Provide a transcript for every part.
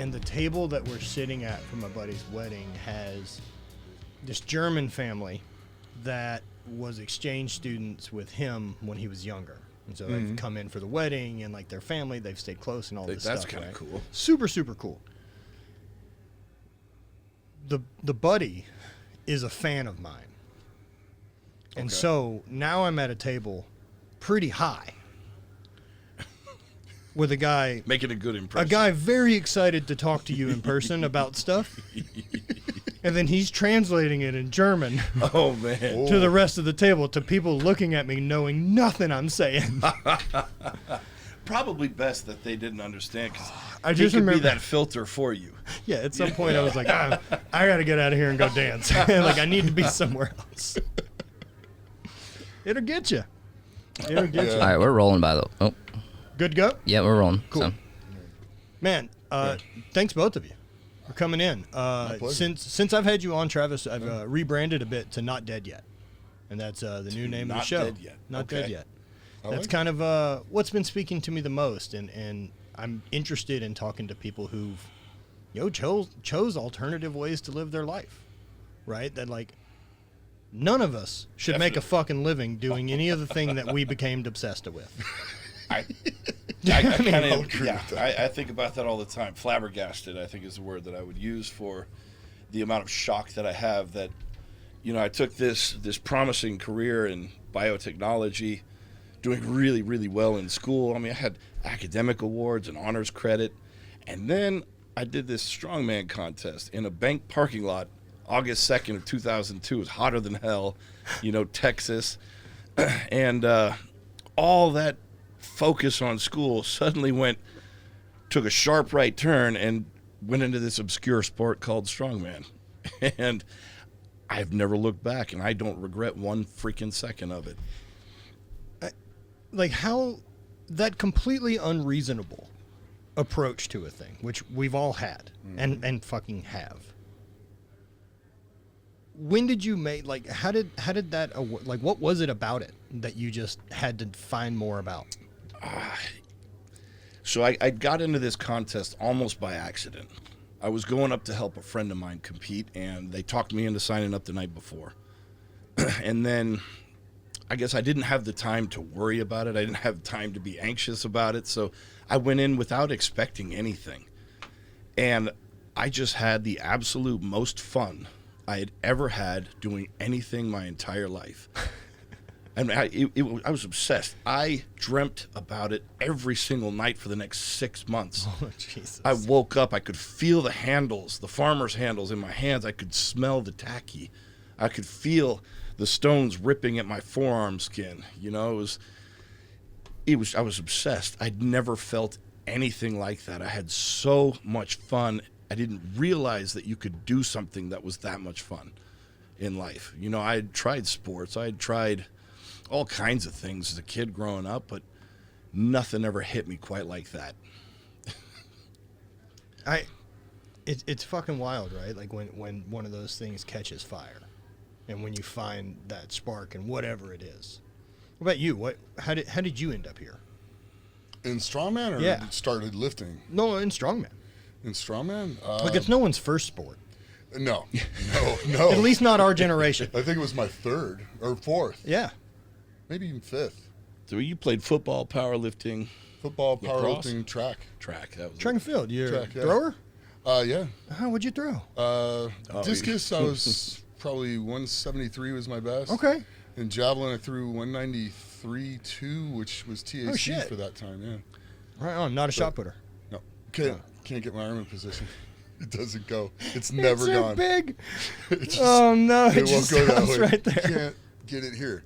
And the table that we're sitting at for my buddy's wedding has this German family that was exchange students with him when he was younger. And so they've come in for the wedding, and like their family, they've stayed close and all this stuff. That's kind of cool. Super, super cool. The buddy is a fan of mine. And so now I'm at a table pretty high with a guy. Making a good impression. A guy very excited to talk to you in person about stuff. And then he's translating it in German to the rest of the table, to people looking at me knowing nothing I'm saying. Probably best that they didn't understand, because I just remember remember that filter for you. Yeah, at some point I was like, I got to get out of here and go dance. Like, I need to be somewhere else. It'll get you. It'll get you. All right, we're rolling by the. Oh, good to go? yeah, we're rolling. Cool. So. Man, thanks both of you for coming in. Since I've had you on, Travis, I've rebranded a bit to Not Dead Yet. And that's the new name of the show. Dead Yet. Not Dead Yet. That's kind of what's been speaking to me the most, and I'm interested in talking to people who've chose alternative ways to live their life, right? That, like, none of us should make a fucking living doing any of the thing that we became obsessed with. I kind of agree with that. I think about that all the time. Flabbergasted, I think, is the word that I would use for the amount of shock that I have that, I took this promising career in biotechnology, doing really, really well in school. I mean, I had academic awards and honors credit. And then I did this strongman contest in a bank parking lot, August 2nd of 2002. It was hotter than hell, Texas. And all that focus on school suddenly took a sharp right turn and went into this obscure sport called strongman. And I've never looked back, and I don't regret one freaking second of it. Like, how that completely unreasonable approach to a thing, which we've all had and fucking have. When did you make, like, how did that, like, what was it about it that you just had to find more about? So I got into this contest almost by accident. I was going up to help a friend of mine compete, and they talked me into signing up the night before. And then I guess I didn't have the time to worry about it. I didn't have time to be anxious about it. So I went in without expecting anything. And I just had the absolute most fun I had ever had doing anything my entire life. I mean, I was obsessed. I dreamt about it every single night for the next 6 months. Oh, Jesus. I woke up, I could feel the handles, the farmer's handles in my hands. I could smell the tacky. I could feel the stones ripping at my forearm skin. I was obsessed. I'd never felt anything like that. I had so much fun. I didn't realize that you could do something that was that much fun in life. I had tried sports. I had tried all kinds of things as a kid growing up, but nothing ever hit me quite like that. It's fucking wild, right? Like when one of those things catches fire, and when you find that spark and whatever it is. What about you? How did you end up here? In strongman, or started lifting? No, in strongman. In strongman, like, it's no one's first sport. No. At least not our generation. I think it was my third or fourth. Yeah. Maybe even fifth. So you played football, powerlifting, powerlifting, track. That was Track and field. You're a Track, yeah. thrower? Yeah. What'd you throw? Discus, I was probably 173 was my best. Okay. And javelin, I threw 193.2, which was TAC for that time. Yeah. Right on. Not a shot putter. No. Can't get my arm in position. It doesn't go. It's never gone. Big. Just, no! It won't just go that stops way. right there. You can't get it here.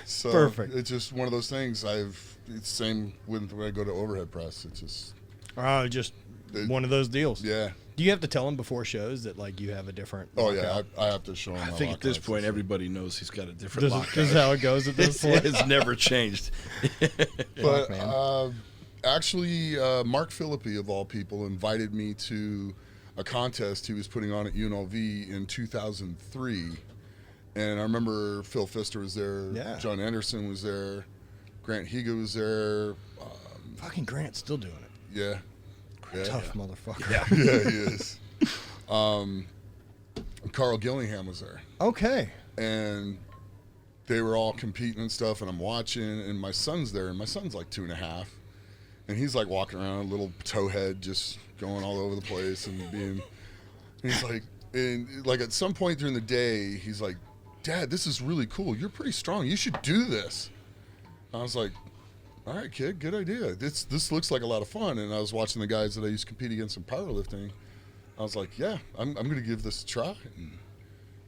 So Perfect. It's just one of those things. It's same when I go to overhead press. It's just one of those deals. Yeah. Do you have to tell them before shows that, like, you have a different? Oh yeah, I have to show them. I think at this point everybody knows he's got a different This lockout. is how it goes at this point. It's never changed. But actually, Mark Philippi of all people invited me to a contest he was putting on at UNLV in 2003. And I remember Phil Pfister was there, John Anderson was there, Grant Higa was there. Fucking Grant's still doing it. Yeah. Tough motherfucker. Yeah. Yeah, he is. Carl Gillingham was there. Okay. And they were all competing and stuff, and I'm watching, and my son's there, and my son's like 2.5, and he's like walking around, a little towhead, just going all over the place, and he's like, and like at some point during the day, he's like, Dad, this is really cool. You're pretty strong. You should do this. I was like, all right, kid, good idea. This looks like a lot of fun. And I was watching the guys that I used to compete against in powerlifting. I was like, yeah, I'm going to give this a try. And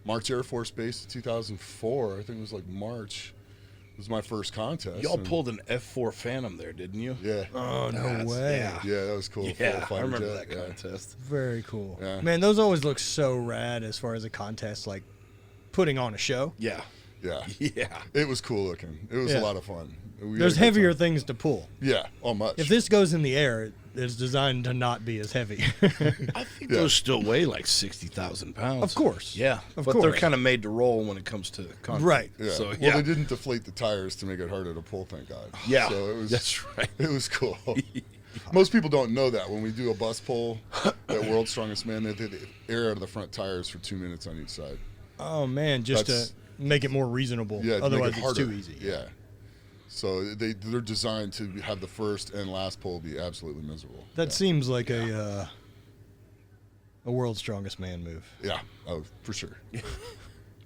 March Air Force Base in 2004, I think it was like March, was my first contest. Y'all pulled an F4 Phantom there, didn't you? Yeah. Oh, no way. Yeah, that was cool. Yeah, I remember that contest. Very cool. Yeah. Man, those always look so rad as far as a contest, like putting on a show. Yeah. Yeah. Yeah. It was cool looking. It was a lot of fun. There's heavier things to pull. Yeah, much. If this goes in the air, it's designed to not be as heavy. I think those still weigh like 60,000 pounds. Of course. Yeah. But they're kind of made to roll when it comes to concrete. Right. Yeah. So, well, they didn't deflate the tires to make it harder to pull, thank God. Yeah. So it was, that's right. It was cool. Most people don't know that when we do a bus pull, that World's Strongest Man, they air out of the front tires for 2 minutes on each side. Oh, man, just to make it more reasonable. Yeah, otherwise make it it's harder. too easy. Yeah. So they're designed to have the first and last pull be absolutely miserable. That seems like a World's Strongest Man move. Yeah, for sure.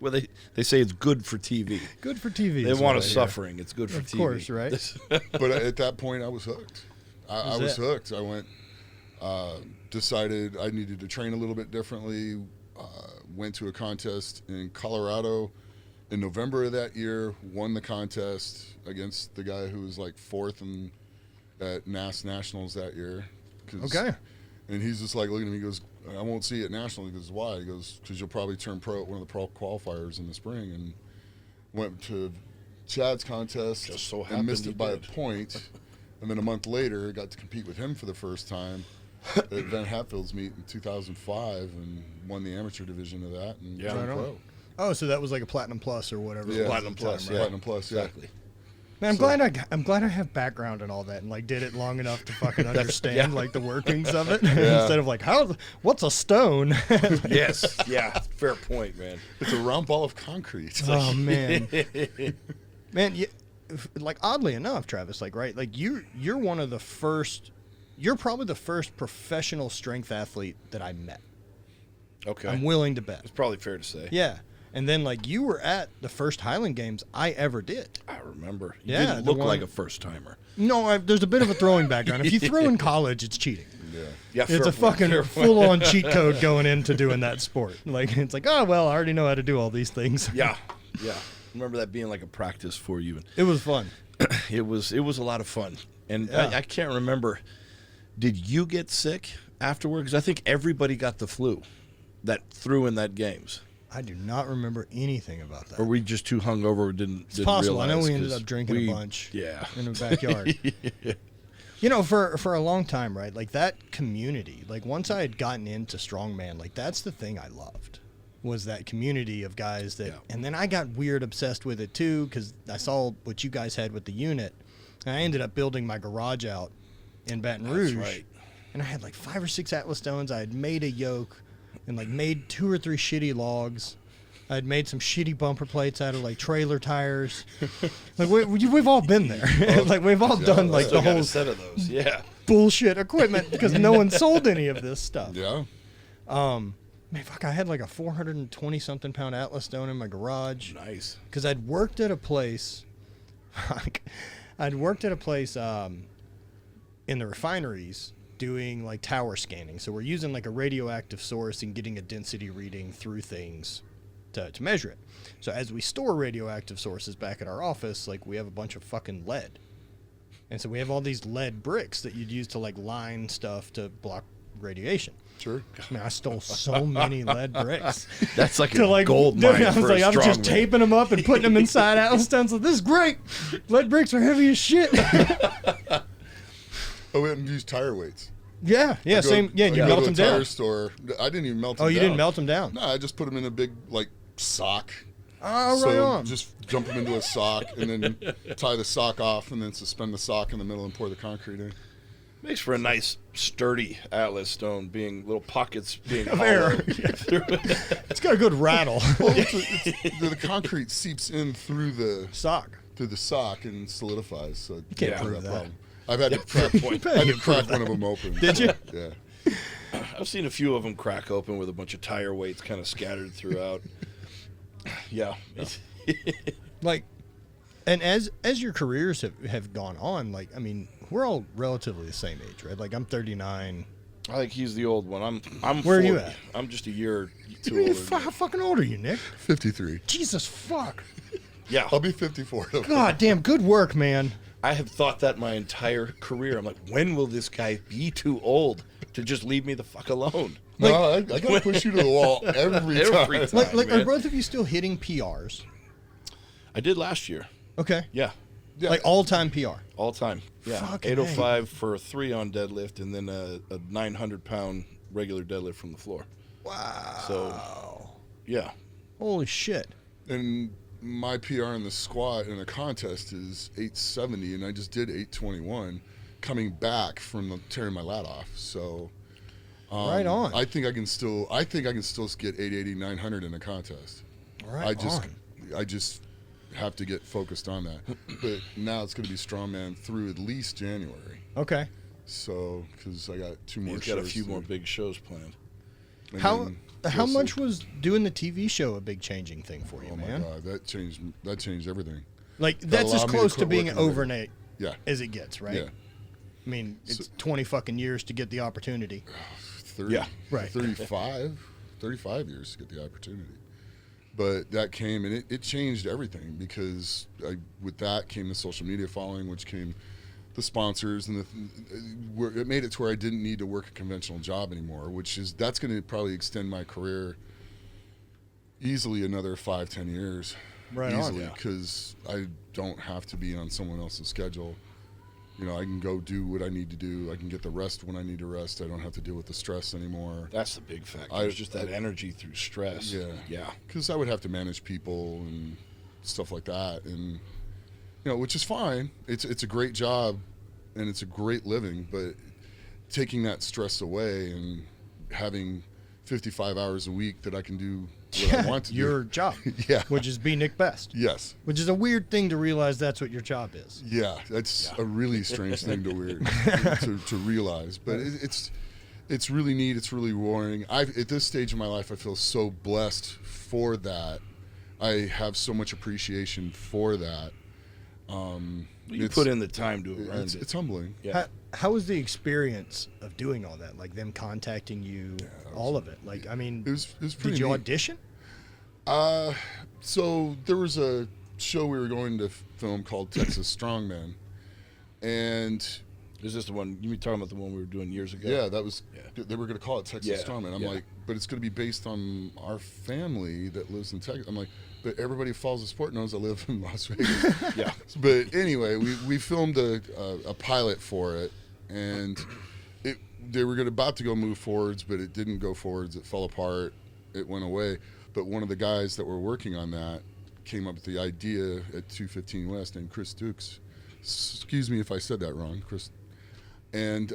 Well, they say it's good for TV. Good for TV. They want us suffering. It's good for TV. Of course, right? But at that point, I was hooked. I was hooked. I went, decided I needed to train a little bit differently, went to a contest in Colorado in November of that year, won the contest against the guy who was like 4th at NAS Nationals that year. Okay. And he's just like looking at me, he goes, I won't see you at Nationals. He goes, why? He goes, because you'll probably turn pro at one of the pro qualifiers in the spring. And went to Chad's contest Just so and missed happened it by you a did. point. And then a month later, got to compete with him for the first time at Van Hatfield's meet in 2005 and won the amateur division of that and Yeah. turned Right on. pro. Oh, so that was like a Platinum Plus or whatever. Yeah. Platinum Plus, right? yeah. Platinum Plus, yeah. Exactly. Man, I'm glad I have background and all that, and like did it long enough to fucking understand like the workings of it instead of like what's a stone? Yes. Yeah. Fair point, man. It's a round ball of concrete. Oh man, man, like oddly enough, Travis, like right, like you're one of the first. You're probably the first professional strength athlete that I met. Okay. I'm willing to bet. It's probably fair to say. Yeah. And then, like, you were at the first Highland Games I ever did. I remember. You Yeah, didn't the look one- like a first timer. No, there's a bit of a throwing background. If you throw in college, it's cheating. Yeah. Yeah, It's a fucking full-on cheat code going into doing that sport. Like, it's like, oh, well, I already know how to do all these things. Yeah. Yeah. Remember that being like a practice for you. It was fun. It was a lot of fun. And Yeah. I can't remember. Did you get sick afterward? Because I think everybody got the flu that threw in that games. I do not remember anything about that. Or we just too hungover didn't Possible. I know realize, we ended 'cause up drinking a bunch Yeah. in the backyard. You know, for a long time, right? Like that community, like once I had gotten into Strongman, like that's the thing I loved was that community of guys that, and then I got weird obsessed with it too because I saw what you guys had with the unit, and I ended up building my garage out in Baton Rouge. That's right. And I had like 5 or 6 Atlas stones. I had made a yoke and like made 2 or 3 shitty logs. I had made some shitty bumper plates out of like trailer tires. Like we've all been there. Like we've all done like Still the got whole a set of those. Yeah. bullshit equipment because no one sold any of this stuff. Yeah. Man, fuck, I had like a 420-something pound Atlas stone in my garage. Nice. Because I'd worked at a place. In the refineries doing like tower scanning. So we're using like a radioactive source and getting a density reading through things to measure it. So as we store radioactive sources back at our office, like we have a bunch of fucking lead. And so we have all these lead bricks that you'd use to like line stuff to block radiation. Sure. Man, I stole so many lead bricks. That's like To a like, gold dude, mine I was for like, a I was just strongman. taping them up and putting them inside Atlas stones. Like, this is great. Lead bricks are heavy as shit. I went and used tire weights. Yeah, same. Yeah, I you go melt to them a tire down. store. I didn't even melt them Oh, down. you didn't melt them down? No, I just put them in a big like sock. Oh, So right on. just jump them into a sock and then tie the sock off and then suspend the sock in the middle and pour the concrete in. Makes for a nice, sturdy Atlas stone, being little pockets being Of hollow. air. It's got a good rattle. Well, the concrete seeps in through the Sock. sock and solidifies. So you can't prove that. I've had to crack one of them open. Did you? Yeah. I've seen a few of them crack open with a bunch of tire weights kind of scattered throughout. Yeah. Like, and as your careers have gone on, like, I mean, we're all relatively the same age, right? Like, I'm 39. I think he's the old one. I'm Where 40. are you at? I'm just a year or two older. How fucking old are you, Nick? 53. Jesus fuck. Yeah. I'll be 54. God damn, good work, man. I have thought that my entire career. I'm like, when will this guy be too old to just leave me the fuck alone? No, I gotta push you to the wall every time. Like, are both of you still hitting PRs? I did last year. Okay. Yeah. Like all-time PR. All time. Yeah. Fucking 805 for a 3 on deadlift, and then a 900-pound regular deadlift from the floor. Wow. So, yeah. Holy shit. And my PR in the squat in a contest is 870, and I just did 821, coming back from tearing my lat off. So, right on. I think I can still get 880, 900 in a contest. Right I just have to get focused on that. But now it's going to be Strongman through at least January. Okay. So, because I got 2 more He's shows. got a few more big shows planned. And How then much was doing the TV show a big changing thing for you, Oh man? my God, that changed everything. Like, that's as allowed me to close to quit being working there. overnight Yeah. as it gets, right? Yeah. I mean, it's 20 fucking years to get the opportunity. 30, Yeah. Right. 35 years to get the opportunity. But that came, and it changed everything, because with that came the social media following, which came the sponsors, and it made it to where I didn't need to work a conventional job anymore, that's going to probably extend my career easily another 5-10 years. Right on, easily, yeah. because I don't have to be on someone else's schedule. You know, I can go do what I need to do. I can get the rest when I need to rest. I don't have to deal with the stress anymore. That's the big factor. It's just that energy through stress. Yeah. Yeah. Because I would have to manage people and stuff like that, and which is fine. It's a great job, and it's a great living. But taking that stress away and having 55 hours a week that I can do what I want to your do. job. Yeah. Which is be Nick Best. Yes. Which is a weird thing to realize that's what your job is. Yeah, that's a really strange thing to realize. But it's really neat. It's really rewarding. At this stage of my life, I feel so blessed for that. I have so much appreciation for that. You put in the time to have earned it. It's humbling. Yeah. How was the experience of doing all that? Like them contacting you, all of it. Like, I mean, It was pretty did you neat. audition? So there was a show we were going to film called Texas Strongman, and Is this the one you were talking about? The one we were doing years ago? yeah, they were going to call it Texas Yeah, Strongman. I'm yeah. like, but it's going to be based on our family that lives in Texas. I'm like, but everybody who follows the sport knows I live in Las Vegas. Yeah. But anyway, we filmed a pilot for it, and they were about to go move forwards, but it didn't go forwards. It fell apart. It went away. But one of the guys that were working on that came up with the idea at 215 West, named Chris Dukes. Excuse me if I said that wrong, Chris. And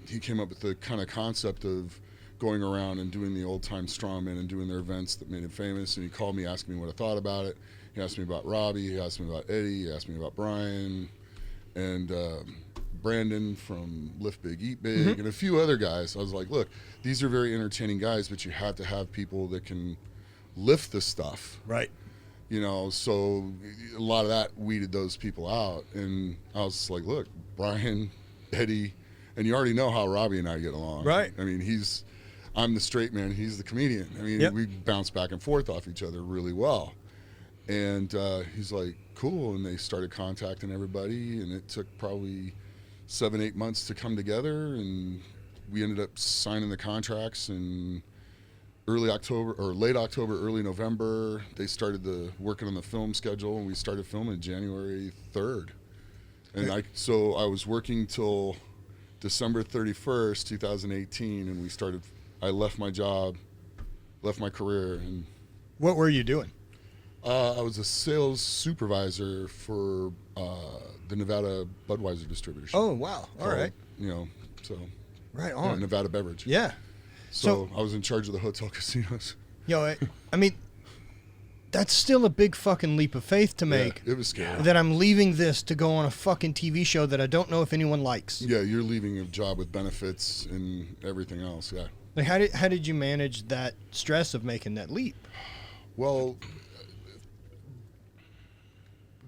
he came up with the kind of concept of going around and doing the old-time strongmen and doing their events that made him famous. And he called me, asking me what I thought about it. He asked me about Robbie. He asked me about Eddie. He asked me about Brian and Brandon from Lift Big, Eat Big, and a few other guys. I was like, look, these are very entertaining guys, but you have to have people that can lift the stuff. Right. So a lot of that weeded those people out. And I was like, look, Brian, Eddie, and you already know how Robbie and I get along. Right. I mean, I'm the straight man, he's the comedian. I mean, Yep. we bounce back and forth off each other really well. And he's like, cool. And they started contacting everybody, and it took probably 7-8 months to come together. And we ended up signing the contracts in early October or late October, early November. They started working on the film schedule, and we started filming January 3rd. And I was working till December 31st, 2018, and I left my job, left my career, and What were you doing? I was a sales supervisor for the Nevada Budweiser distributorship. Oh, wow. All right. You know, so. Right on. Nevada Beverage. Yeah. So I was in charge of the hotel casinos. Yo, I mean, that's still a big fucking leap of faith to make. Yeah, it was scary. That I'm leaving this to go on a fucking TV show that I don't know if anyone likes. Yeah, you're leaving a job with benefits and everything else, yeah. Like, how did you manage that stress of making that leap? Well,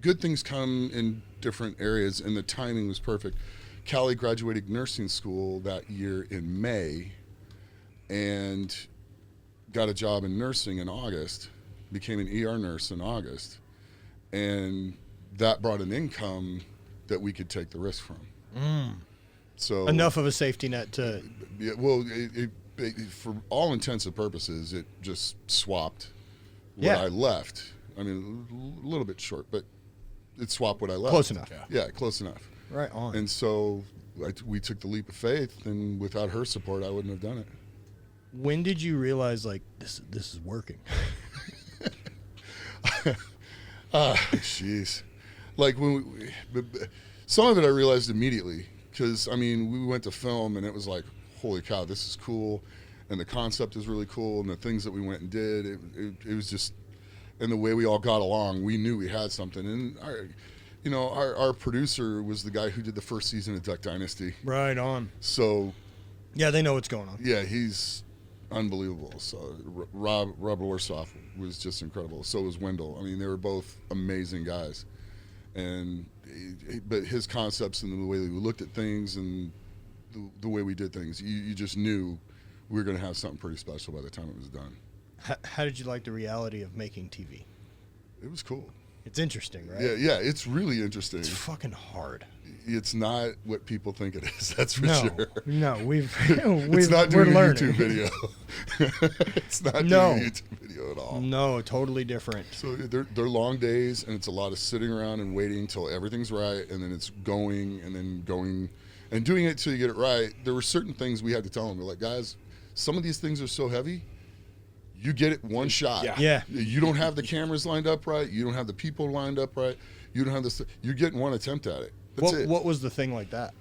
good things come in different areas, and the timing was perfect. Callie graduated nursing school that year in May and got a job in nursing in August, became an ER nurse in August, and that brought an income that we could take the risk from. So enough of a safety net to... Yeah, well, it, for all intents and purposes, it just swapped what I left. I mean, a little bit short, but it swapped what I left. Close enough. Yeah, close enough. Right on. And so we took the leap of faith, and without her support, I wouldn't have done it. When did you realize, like, this is working? Jeez. Like, when some of it I realized immediately, because, I mean, we went to film, and it was like, holy cow, this is cool, and the concept is really cool, and the things that we went and did, it was just, and the way we all got along, we knew we had something. And our producer was the guy who did the first season of Duck Dynasty. Right on. So, yeah, they know what's going on. Yeah, he's unbelievable. So Rob Warsoff was just incredible. So was Wendell. I mean, they were both amazing guys. And but his concepts and the way that we looked at things and the way we did things, you just knew we were going to have something pretty special by the time it was done. How did you like the reality of making TV? It was cool. It's interesting, right? Yeah, it's really interesting. It's fucking hard. It's not what people think it is. That's for sure. No, it's not doing a learning. YouTube video. It's not doing a YouTube video at all. No, totally different. So they're long days, and it's a lot of sitting around and waiting until everything's right, and then it's going and then going and doing it till you get it right. There were certain things we had to tell them. We're like, guys, some of these things are so heavy. You get it one shot. Yeah. You don't have the cameras lined up right. You don't have the people lined up right. You don't have this. You're getting one attempt at it. That's it. What was the thing like that?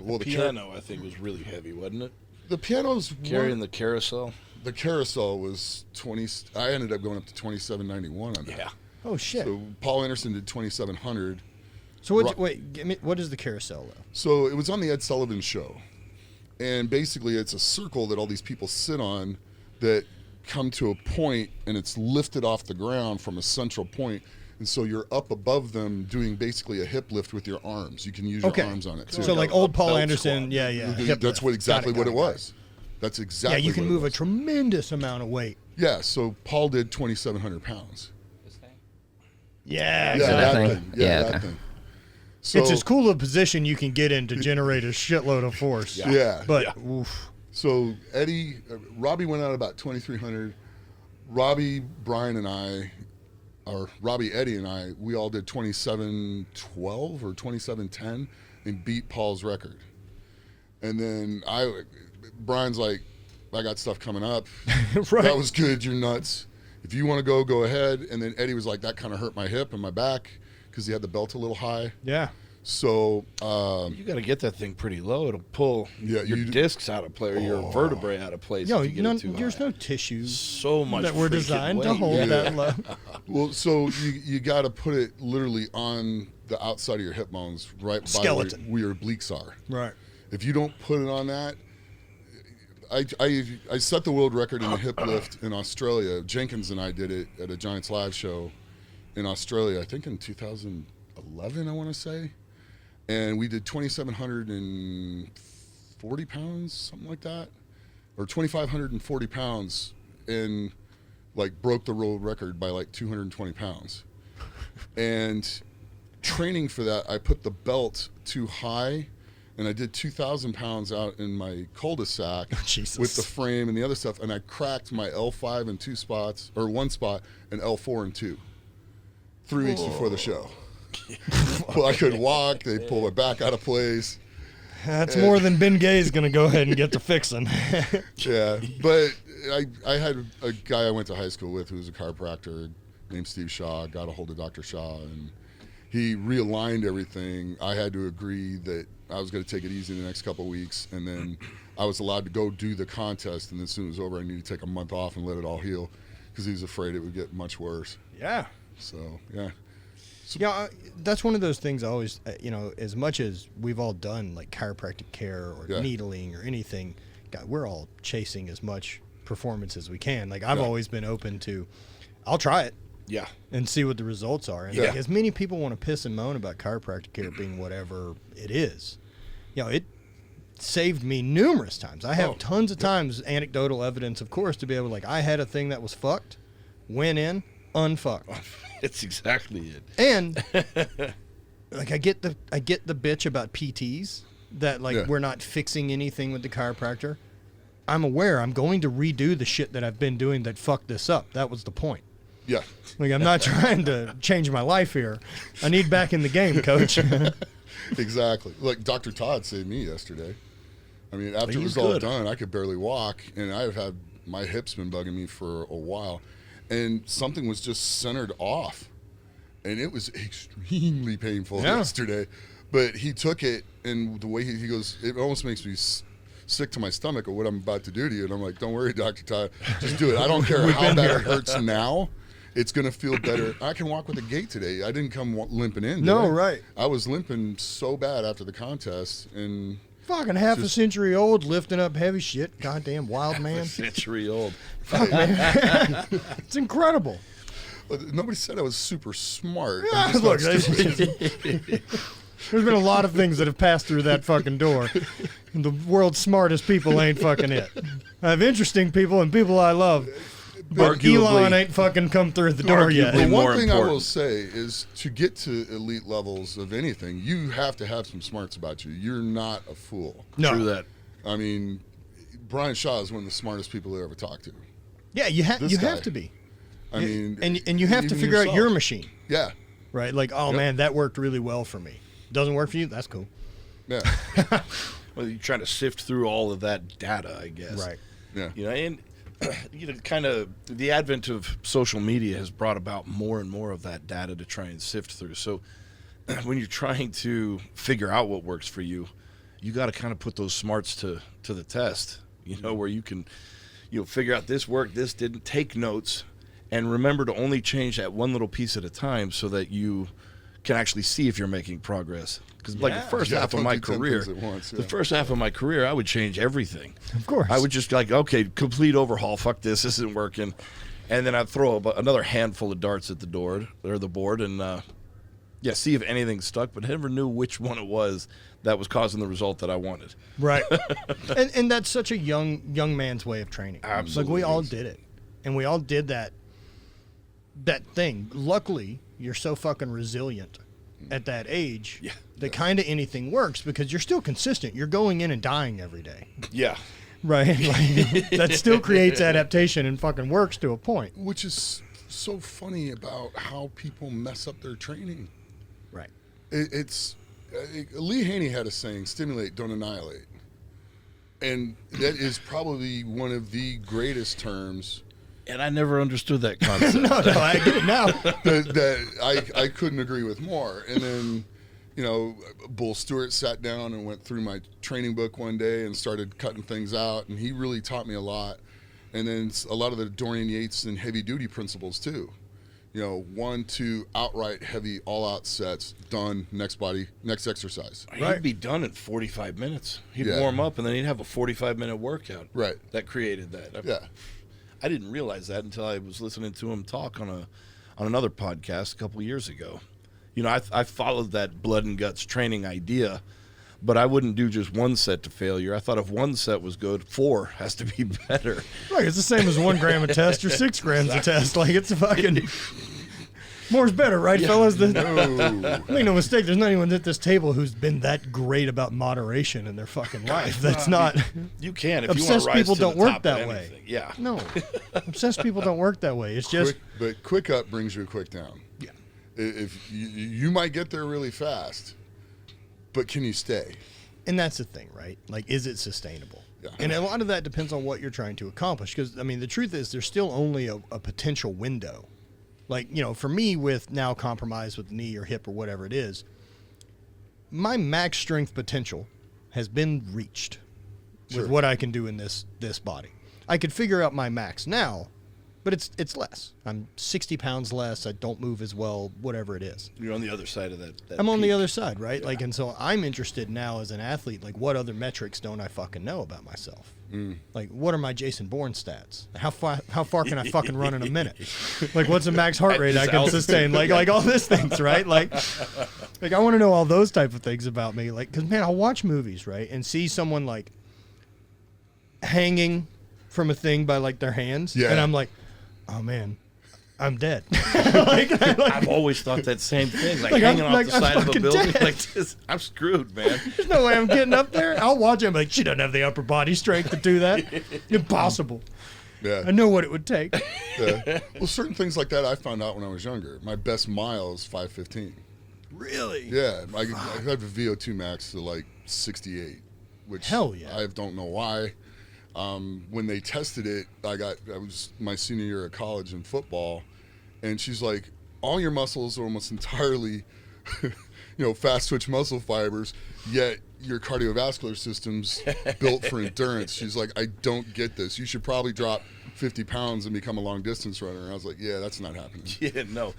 Well, the piano, I think, was really heavy, wasn't it? The piano's carrying the carousel. The carousel was 20. I ended up going up to 2791 on that. Yeah. Oh shit. So Paul Anderson did 2700. So what is the carousel though? So it was on the Ed Sullivan Show, and basically it's a circle that all these people sit on that come to a point, and it's lifted off the ground from a central point, and so you're up above them doing basically a hip lift with your arms. You can use your arms on it too. So like old Paul Anderson, yeah. That's exactly what it was. That's exactly. Yeah, you can move a tremendous amount of weight. Yeah, so Paul did 2,700 pounds. This thing? Yeah, that exactly. thing. That thing. So, it's as cool a position you can get in to generate a shitload of force. Yeah. But oof. So Robbie went out about 2,300. Robbie, Brian, and I, or Robbie, Eddie, and I, we all did 2712 or 2710 and beat Paul's record. And then Brian's like, I got stuff coming up. Right. That was good. You're nuts. If you want to go ahead. And then Eddie was like, that kind of hurt my hip and my back because he had the belt a little high. Yeah. So you got to get that thing pretty low. It'll pull your discs out of place, or your vertebrae out of place. Yo, if you get it too there's high. no tissues so much that were designed to hold that low. Well, so you got to put it literally on the outside of your hip bones, right skeleton, by where your obliques are. Right. If you don't put it on that, I set the world record in the hip lift in Australia. Jenkins and I did it at a Giants Live show in Australia, I think in 2011, I want to say. And we did 2,740 pounds, something like that, or 2,540 pounds, and like broke the world record by like 220 pounds. And training for that, I put the belt too high, and I did 2,000 pounds out in my cul-de-sac with the frame and the other stuff, and I cracked my L5 in 2 spots, or 1 spot, and L4 in 2, 3 weeks before the show. Well, I couldn't walk. They pulled my back out of place. That's more than Ben Gay's going to go ahead and get to fixing. Yeah, but I had a guy I went to high school with who was a chiropractor named Steve Shaw. Got a hold of Dr. Shaw, and he realigned everything. I had to agree that I was going to take it easy the next couple of weeks, and then I was allowed to go do the contest, and then as soon as it was over, I needed to take a month off and let it all heal because he was afraid it would get much worse. Yeah. So, yeah. Yeah, that's one of those things I always, as much as we've all done like chiropractic care or needling or anything, God, we're all chasing as much performance as we can. Like I've always been open to, I'll try it. Yeah. And see what the results are. And like, as many people want to piss and moan about chiropractic care being whatever it is, it saved me numerous times. I have tons of times, anecdotal evidence, of course, to be able to, like, I had a thing that was fucked, went in, unfucked. It's exactly it. And like I get the bitch about PTs that like we're not fixing anything with the chiropractor. I'm aware I'm going to redo the shit that I've been doing that fucked this up. That was the point. Yeah. Like, I'm not trying to change my life here. I need back in the game, coach. Exactly. Like Dr. Todd saved me yesterday. I mean, after it was all done, I could barely walk, and I've had my hips been bugging me for a while, and something was just centered off, and it was extremely painful yesterday. But he took it, and the way he goes, it almost makes me sick to my stomach of what I'm about to do to you. And I'm like, don't worry, Dr. Todd, just do it. I don't care how bad it hurts now. It's going to feel better. I can walk with a gait today. I didn't come limping in. No, right. I was limping so bad after the contest. And fucking half a century old, lifting up heavy shit. Goddamn wild man. Century old. Fuck, man. It's incredible. Nobody said I was super smart. Yeah, look, there's been a lot of things that have passed through that fucking door. And the world's smartest people ain't fucking it. I have interesting people and people I love. But Elon ain't fucking come through the door yet. The one thing I will say is to get to elite levels of anything, you have to have some smarts about you. You're not a fool. No. True that. I mean, Brian Shaw is one of the smartest people I ever talked to. Yeah, you have to be. I mean, and you have to figure out your machine. Yeah. Right? Like, man, that worked really well for me. Doesn't work for you? That's cool. Yeah. Well, you're trying to sift through all of that data, I guess. Right. Yeah. And kind of the advent of social media has brought about more and more of that data to try and sift through. So when you're trying to figure out what works for you, you got to kind of put those smarts to the test, where you can, figure out this worked, this didn't, take notes, and remember to only change that one little piece at a time so that you can actually see if you're making progress. Because like the first half of my career, the first half of my career, I would change everything. Of course. I would just like, okay, complete overhaul. Fuck this isn't working. And then I'd throw another handful of darts at the board, and see if anything stuck, but I never knew which one it was that was causing the result that I wanted. Right. and that's such a young man's way of training. Absolutely. Like, we all did it. And we all did that thing. Luckily, you're so fucking resilient at that age that kind of anything works because you're still consistent. You're going in and dying every day. Yeah. Right? Like, that still creates adaptation and fucking works to a point. Which is so funny about how people mess up their training. Right. It's Lee Haney had a saying, stimulate, don't annihilate. And that is probably one of the greatest terms. And I never understood that concept. No, I get it now. that I couldn't agree with more. And then, Bull Stewart sat down and went through my training book one day and started cutting things out, and he really taught me a lot. And then a lot of the Dorian Yates and heavy duty principles too. 1, 2 outright heavy all-out sets, done, next exercise. He'd be done in 45 minutes. He'd warm up, and then he'd have a 45-minute workite. Right. That created that. Yeah. I didn't realize that until I was listening to him talk on another podcast a couple years ago. I followed that blood and guts training idea, but I wouldn't do just one set to failure. I thought if one set was good, 4 has to be better. Right, it's the same as 1 gram a test or 6 grams a test. Like, it's a fucking... More's better, right, fellas? No. Make no mistake, there's not anyone at this table who's been that great about moderation in their fucking life. That's not... You can if obsessed you want to rise people to don't the work top that of way. anything. Yeah. No. Obsessed people don't work that way. It's just... Quick up brings you a quick down. Yeah. If you might get there really fast, but can you stay? And that's the thing, right? Like, is it sustainable? Yeah. And a lot of that depends on what you're trying to accomplish. Because, the truth is there's still only a potential window Like, you know, for me, with now compromised with knee or hip or whatever it is, my max strength potential has been reached with what I can do in this body. I could figure out my max now, but it's less. I'm 60 pounds less. I don't move as well, whatever it is. You're on the other side of that I'm peak. on the other side, right? Yeah. Like, and so I'm interested now as an athlete, like, what other metrics don't I fucking know about myself? Like, what are my Jason Bourne stats? How far can I fucking run in a minute? Like, what's the max heart rate I can sustain? Like all these things, right? Like I want to know all those type of things about me. Like, because, man, I'll watch movies, right, and see someone, like, hanging from a thing by, like, their hands. Yeah. And I'm like, oh, man, I'm dead. I've always thought that same thing. Like hanging off the side of a building. Like, I'm screwed, man. There's no way I'm getting up there. I'll watch it. I'm like, she doesn't have the upper body strength to do that. Impossible. Yeah. I know what it would take. Yeah. Well, certain things like that I found out when I was younger. My best mile is 5:15. Really? Yeah. I have a VO2 max to like 68, which hell yeah. I don't know why. When they tested it, I was my senior year of college in football, and she's like, all your muscles are almost entirely, fast twitch muscle fibers, yet your cardiovascular system's built for endurance. She's like, I don't get this. You should probably drop 50 pounds and become a long distance runner. And I was like, yeah, that's not happening. Yeah, no,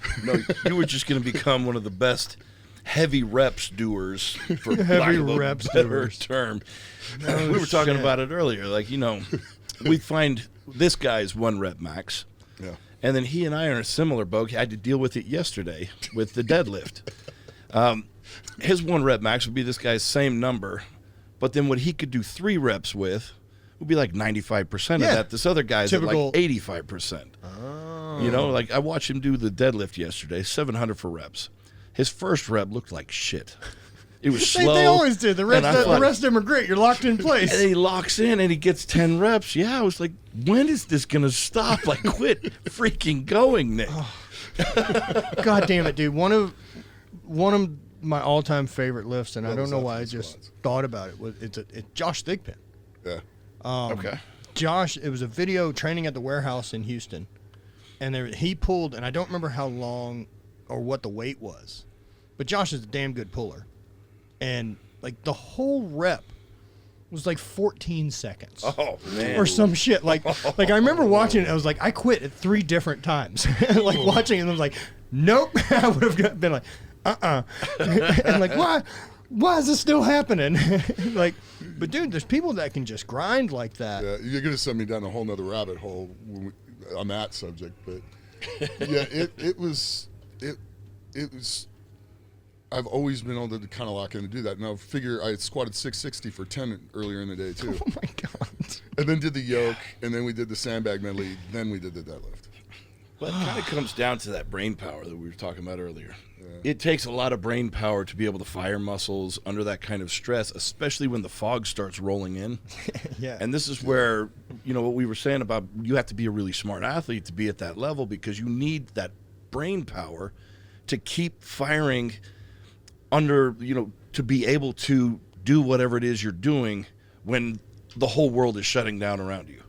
you were just going to become one of the best heavy reps doers, for heavy lack of reps a better doers. term. We were talking about it earlier. Like, we find this guy's 1 rep max. Yeah. And then he and I are in a similar boat. I had to deal with it yesterday with the deadlift. His 1 rep max would be this guy's same number, but then what he could do 3 reps with would be like 95% of that. This other guy's at like 85%. Oh. Like I watched him do the deadlift yesterday, 700 for reps. His first rep looked like shit. It was slow. They always did. The rest of them are great. You're locked in place. And then he locks in and he gets 10 reps. Yeah, I was like, when is this going to stop? Like, quit freaking going, Nick. God damn it, dude. One of my all-time favorite lifts, and I don't know why I just thought about it, it's Josh Thigpen. Yeah. Okay. Josh, it was a video training at the warehouse in Houston, and he pulled, and I don't remember how long or what the weight was, but Josh is a damn good puller. And, like, the whole rep was, like, 14 seconds. Oh, man. Or some shit. Like I remember watching it. I was like, I quit at 3 different times. Like, watching it, and I was like, nope. I would have been like, And, like, why is this still happening? Like, but, dude, there's people that can just grind like that. Yeah, you're going to send me down a whole nother rabbit hole on that subject. But, yeah, it was... I've always been able to kind of lock in and do that. Now, figure I had squatted 660 for 10 earlier in the day, too. Oh, my God. And then did the yoke, and then we did the sandbag medley, then we did the deadlift. Well, it kind of comes down to that brain power that we were talking about earlier. Yeah. It takes a lot of brain power to be able to fire muscles under that kind of stress, especially when the fog starts rolling in. Yeah. And this is where, what we were saying about you have to be a really smart athlete to be at that level, because you need that brain power to keep firing under, to be able to do whatever it is you're doing when the whole world is shutting down around you.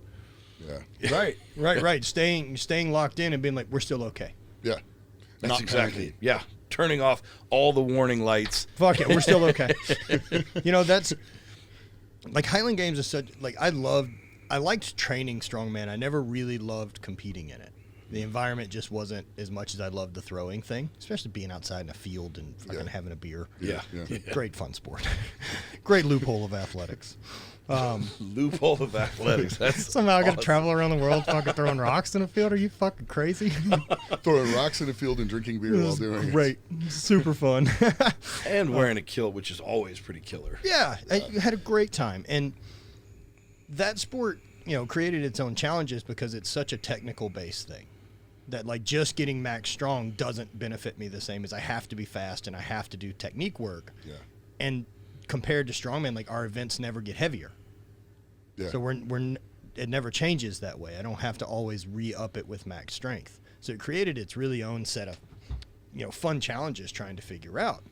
Yeah. Right. Staying locked in and being like, we're still okay. Yeah. That's exactly it. Yeah. Turning off all the warning lights. Fuck it. We're still okay. That's like Highland Games is such, like, I liked training strongman. I never really loved competing in it. The environment just wasn't as much as I loved the throwing thing, especially being outside in a field and fucking having a beer. Yeah. Great fun sport. Great loophole of athletics. Loophole of athletics. That's somehow I got to travel around the world fucking throwing rocks in a field. Are you fucking crazy? Throwing rocks in a field and drinking beer while doing it. Great. Super fun. And wearing a kilt, which is always pretty killer. Yeah. I had a great time. And that sport, created its own challenges because it's such a technical based thing. That, like, just getting max strong doesn't benefit me the same as I have to be fast and I have to do technique work. Yeah. And compared to strongman, like, our events never get heavier. Yeah. So it never changes that way. I don't have to always re-up it with max strength. So it created its really own set of, fun challenges trying to figure out.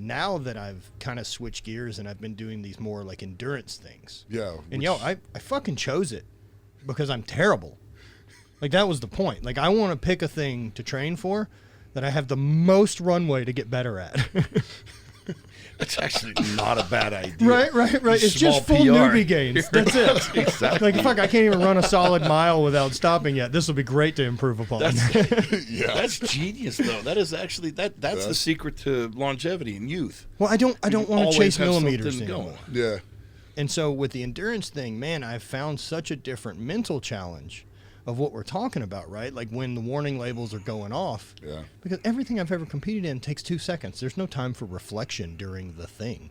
Now that I've kind of switched gears and I've been doing these more, like, endurance things. Yeah. And, I fucking chose it because I'm terrible. Like, that was the point. Like, I want to pick a thing to train for that I have the most runway to get better at. That's actually not a bad idea. Right. It's just full newbie gains. That's it. Exactly. Like, fuck, I can't even run a solid mile without stopping yet. This will be great to improve upon. That's genius, though. That is actually that's the secret to longevity and youth. Well, I don't want to chase millimeters going. anymore. Yeah. And so with the endurance thing, man, I've found such a different mental challenge of what we're talking about, right? Like when the warning labels are going off. Yeah. Because everything I've ever competed in takes 2 seconds. There's no time for reflection during the thing.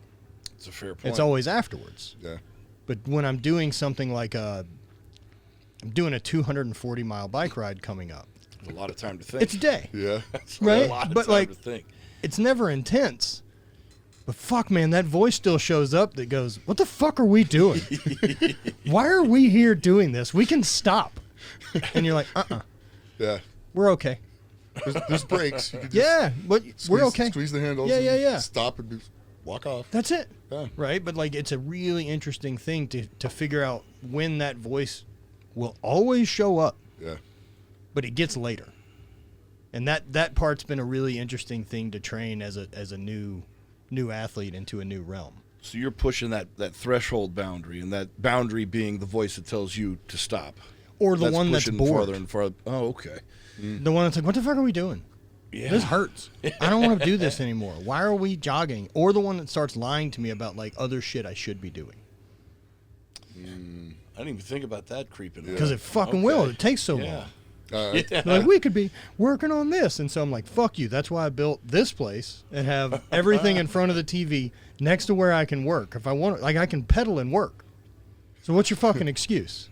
It's a fair point. It's always afterwards. Yeah. But when I'm doing something like I'm doing a 240-mile bike ride coming up. There's a lot of time to think. It's a day. Yeah. Right? A lot of but time like, to think. It's never intense. But fuck, man, that voice still shows up that goes, what the fuck are we doing? Why are we here doing this? We can stop. And you're like, Yeah. we're okay. There's brakes. You can just Yeah, but we're okay. Squeeze the handles. Yeah. Stop and walk off. That's it. Yeah. Right? But like, it's a really interesting thing to figure out when that voice will always show up, Yeah. but it gets later. And that part's been a really interesting thing to train as a new athlete into a new realm. So you're pushing that threshold boundary, and that boundary being the voice that tells you to stop. Or the one that's pushing bored. farther and farther. Oh, okay. The one that's like, what the fuck are we doing? Yeah. This hurts. I don't want to do this anymore. Why are we jogging? Or the one that starts lying to me about like other shit I should be doing. I didn't even think about that creeping. Because it fucking will. It takes so long. Yeah. Like, we could be working on this. And so I'm like, fuck you. That's why I built this place and have everything in front of the TV next to where I can work. If I want, like, I can pedal and work. So what's your fucking excuse?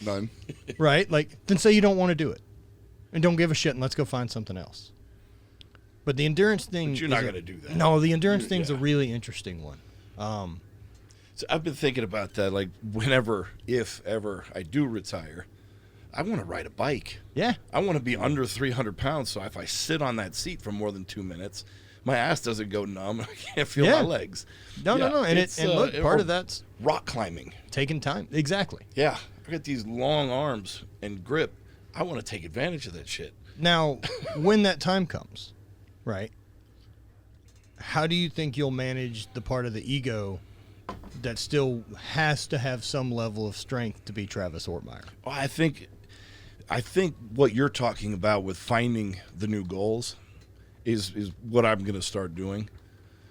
None. Right? Like, then say you don't want to do it. And don't give a shit and let's go find something else. But the endurance thing... But you're not going to do that. No, the endurance thing's a really interesting one. So I've been thinking about that, like, whenever, if ever I do retire, I want to ride a bike. Yeah. I want to be under 300 pounds, so if I sit on that seat for more than 2 minutes, my ass doesn't go numb. I can't feel my legs. No. And look, part of that's... rock climbing. Taking time. Exactly. Yeah. I got these long arms and grip. I want to take advantage of that shit. Now, when that time comes, right, how do you think you'll manage the part of the ego that still has to have some level of strength to be Travis Ortmyer? Well, I think what you're talking about with finding the new goals is what I'm going to start doing.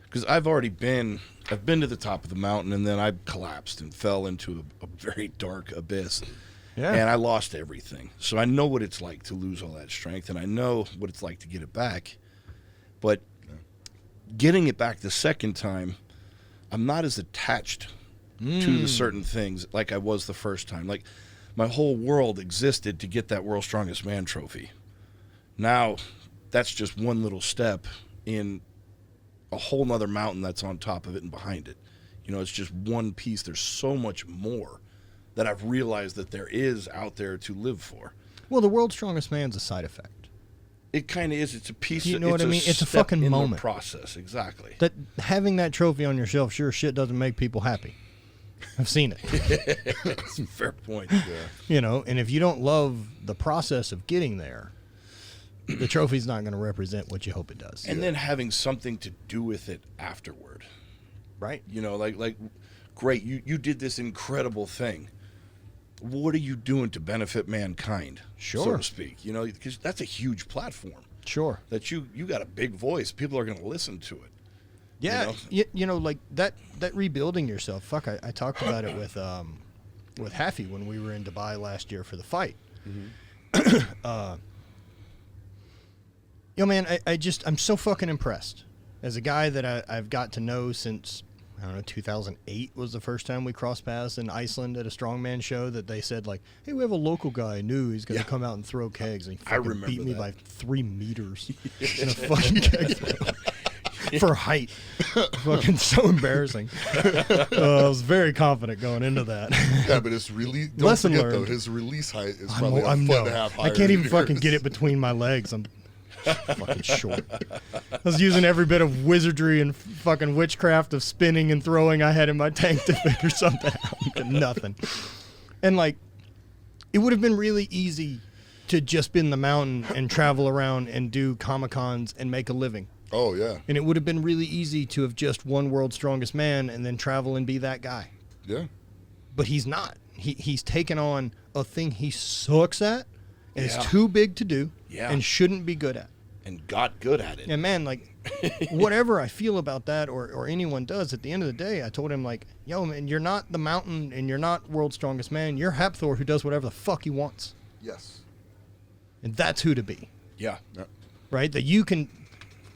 Because I've been to the top of the mountain, and then I collapsed and fell into a very dark abyss. Yeah. And I lost everything. So I know what it's like to lose all that strength, and I know what it's like to get it back. But getting it back the second time, I'm not as attached to the certain things like I was the first time. Like, my whole world existed to get that World's Strongest Man trophy. Now, that's just one little step in a whole nother mountain that's on top of it and behind it. You know, it's just one piece. There's so much more that I've realized that there is out there to live for. Well, the World's Strongest Man's a side effect. It kind of is. It's a piece. You know what I mean? It's a fucking in moment. The process, exactly. That having that trophy on your shelf sure shit doesn't make people happy. I've seen it. That's a fair point. Yeah. You know, and if you don't love the process of getting there, the trophy's not going to represent what you hope it does. And then having something to do with it afterward. Right. You know, like great, you did this incredible thing. What are you doing to benefit mankind, so to speak? You know, because that's a huge platform. Sure. That you got a big voice. People are going to listen to it. Yeah. You know, like that rebuilding yourself. Fuck, I talked about it with Haffy when we were in Dubai last year for the fight. Mm-hmm. You know, man, I'm so fucking impressed. As a guy that I've got to know since, I don't know, 2008 was the first time we crossed paths in Iceland at a Strongman show, that they said, like, hey, we have a local guy new. He's going to come out and throw kegs. And he fucking beat me by 3 meters in a fucking keg throw. For height. Fucking so embarrassing. I was very confident going into that. Yeah, but his release, Lesson learned. Though, his release height is probably a foot and a half higher. I can't even fucking get it between my legs. I'm fucking short. I was using every bit of wizardry and fucking witchcraft of spinning and throwing I had in my tank to figure something out. Nothing. And like, it would have been really easy to just be in the mountain and travel around and do Comic-Cons and make a living. Oh, yeah. And it would have been really easy to have just won World's Strongest Man and then travel and be that guy. Yeah. But he's not. He's taken on a thing he sucks at and Yeah. is too big to do Yeah. and shouldn't be good at. And got good at it. And man, like, whatever I feel about that or anyone does, at the end of the day, I told him, like, yo, man, you're not the mountain and you're not World's Strongest Man. You're Hapthor, who does whatever the fuck he wants. Yes. And that's who to be. Yeah. Right? That you can...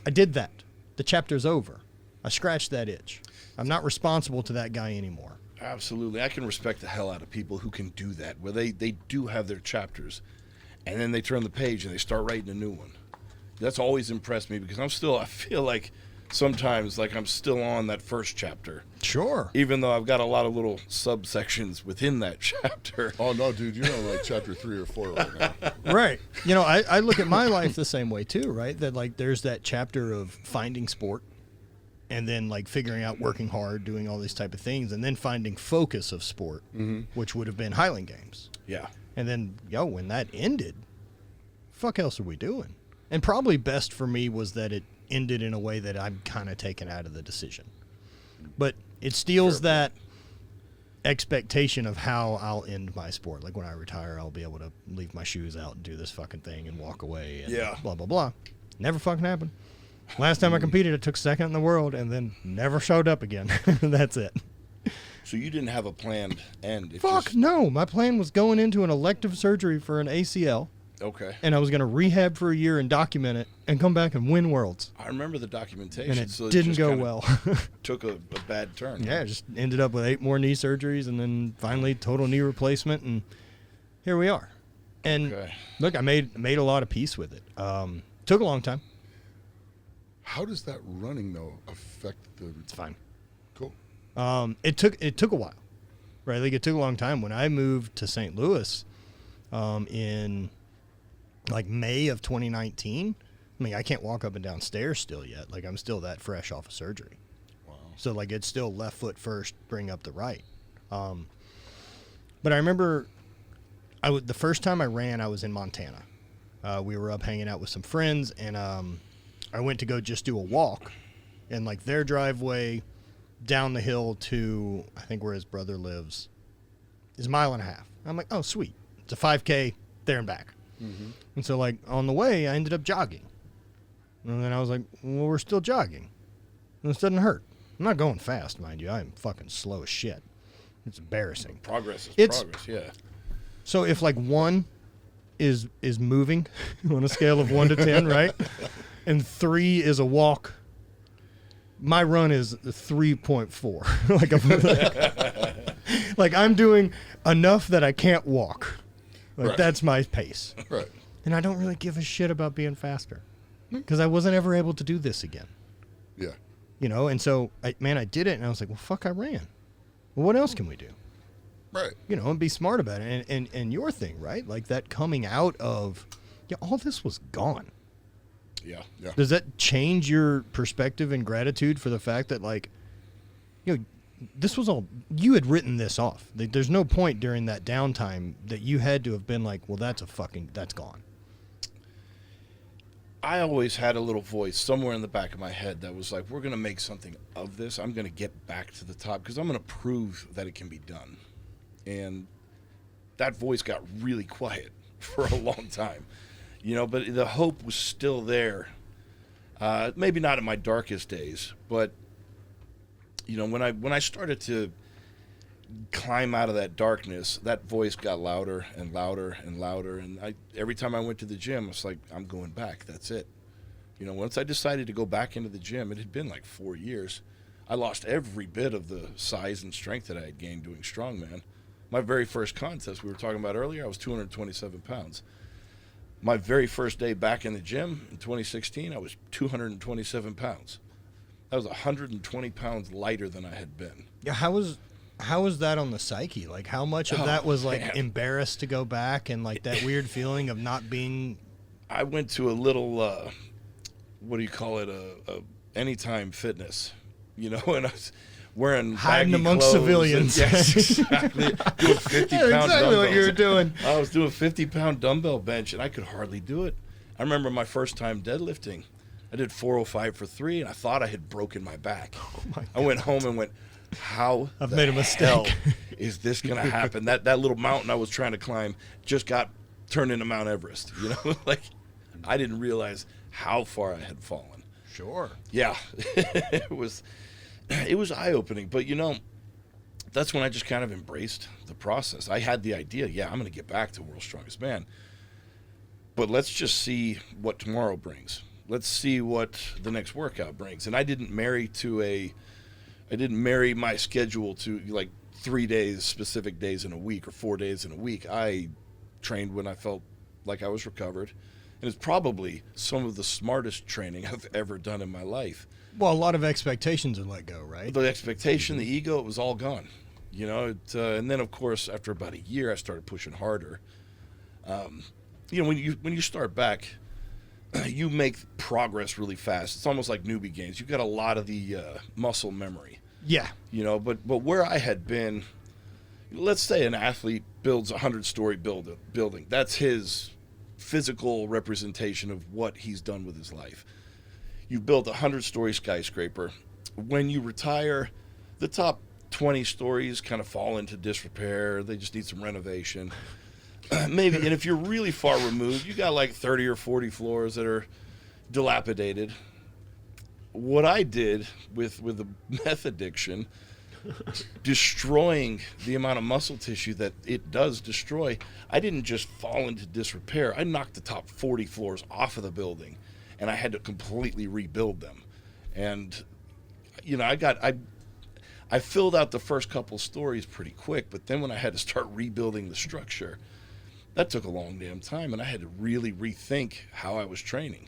I did that. The chapter's over. I scratched that itch. I'm not responsible to that guy anymore. Absolutely. I can respect the hell out of people who can do that, where they do have their chapters, and then they turn the page and they start writing a new one. That's always impressed me because I feel like sometimes like I'm still on that first chapter. Sure. Even though I've got a lot of little subsections within that chapter. Oh, no, dude, you're on like chapter 3 or 4 right now. Right. You know, I look at my life the same way too, right? That like there's that chapter of finding sport and then like figuring out working hard, doing all these type of things, and then finding focus of sport, which would have been Highland Games. Yeah. And then, when that ended, fuck else are we doing? And probably best for me was that it ended in a way that I'm kind of taken out of the decision. But it steals that expectation of how I'll end my sport. Like when I retire, I'll be able to leave my shoes out and do this fucking thing and walk away and blah, blah, blah. Never fucking happened. Last time I competed, I took second in the world and then never showed up again. That's it. So you didn't have a planned end? No. My plan was going into an elective surgery for an ACL. Okay. And I was going to rehab for a year and document it and come back and win worlds. I remember the documentation. And it so didn't just go kinda well. Took a bad turn. Yeah, just ended up with 8 more knee surgeries and then finally total knee replacement, and here we are. And look, I made a lot of peace with it. Took a long time. How does that running, though, affect the... It's fine. Cool. It took a while, right? Like it took a long time. When I moved to St. Louis in like May of 2019, I mean, I can't walk up and down stairs still yet. Like I'm still that fresh off of surgery. Wow. So like it's still left foot first, bring up the right. But I remember the first time I ran, I was in Montana. We were up hanging out with some friends, and I went to go just do a walk, and like their driveway down the hill to, I think where his brother lives, is 1.5 miles. I'm like, oh, sweet. It's a 5K there and back. Mm-hmm. And so like on the way, I ended up jogging. And then I was like, well, we're still jogging. And this doesn't hurt. I'm not going fast, mind you. I'm fucking slow as shit. It's embarrassing. Progress is progress, yeah. So if like 1 is moving on a scale of 1 to 10, right? And 3 is a walk, my run is 3.4. like I'm doing enough that I can't walk. Like that's my pace. Right. And I don't really give a shit about being faster because I wasn't ever able to do this again. Yeah. You know, and so I did it, and I was like, well, fuck, I ran. Well, what else can we do? Right. You know, and be smart about it. And your thing, right? Like that coming out of, all this was gone. Yeah. Yeah. Does that change your perspective and gratitude for the fact that, like, this was all, you had written this off. There's no point during that downtime that you had to have been like, well, that's gone. I always had a little voice somewhere in the back of my head that was like, we're going to make something of this. I'm going to get back to the top because I'm going to prove that it can be done. And that voice got really quiet for a long time, but the hope was still there. Maybe not in my darkest days, but when I started to climb out of that darkness, that voice got louder and louder and louder. And every time I went to the gym, it's like, I'm going back. That's it. Once I decided to go back into the gym, it had been like 4 years. I lost every bit of the size and strength that I had gained doing strongman. My very first contest we were talking about earlier, I was 227 pounds. My very first day back in the gym in 2016, I was 227 pounds. That was 120 pounds lighter than I had been. Yeah, how was that on the psyche? Like, how much of that was like embarrassed to go back and like that weird feeling of not being? I went to a little, what do you call it? A Anytime Fitness, and wearing hiding baggy amongst clothes civilians. Yes, exactly. Doing 50-pound exactly what you were doing. I was doing 50-pound dumbbell bench, and I could hardly do it. I remember my first time deadlifting. I did 405 for 3, and I thought I had broken my back. Oh my I went home and went, how I've the made a mistake. hell is this going to happen? That little mountain I was trying to climb just got turned into Mount Everest. You know, like I didn't realize how far I had fallen. Sure. Yeah, it was eye-opening. But, you know, that's when I just kind of embraced the process. I had the idea, yeah, I'm going to get back to World's Strongest Man. But let's just see what tomorrow brings. Let's see what the next workout brings. And I didn't marry my schedule to like 3 days, specific days in a week, or 4 days in a week. I trained when I felt like I was recovered. And it's probably some of the smartest training I've ever done in my life. Well, a lot of expectations are let go, right? The expectation, the ego, it was all gone. You know, and then, of course, after about a year, I started pushing harder. You know, when you start back, you make progress really fast. It's almost like newbie games. You've got a lot of the muscle memory. Yeah. You know, but where I had been, let's say an athlete builds a 100-story building. That's his physical representation of what he's done with his life. You've built a 100-story skyscraper. When you retire, the top 20 stories kind of fall into disrepair. They just need some renovation. Maybe, and if you're really far removed, you got like 30 or 40 floors that are dilapidated. What I did with the meth addiction, destroying the amount of muscle tissue that it does destroy, I didn't just fall into disrepair. I knocked the top 40 floors off of the building, and I had to completely rebuild them. And, you know, I filled out the first couple stories pretty quick, but then when I had to start rebuilding the structure, that took a long damn time, and I had to really rethink how I was training.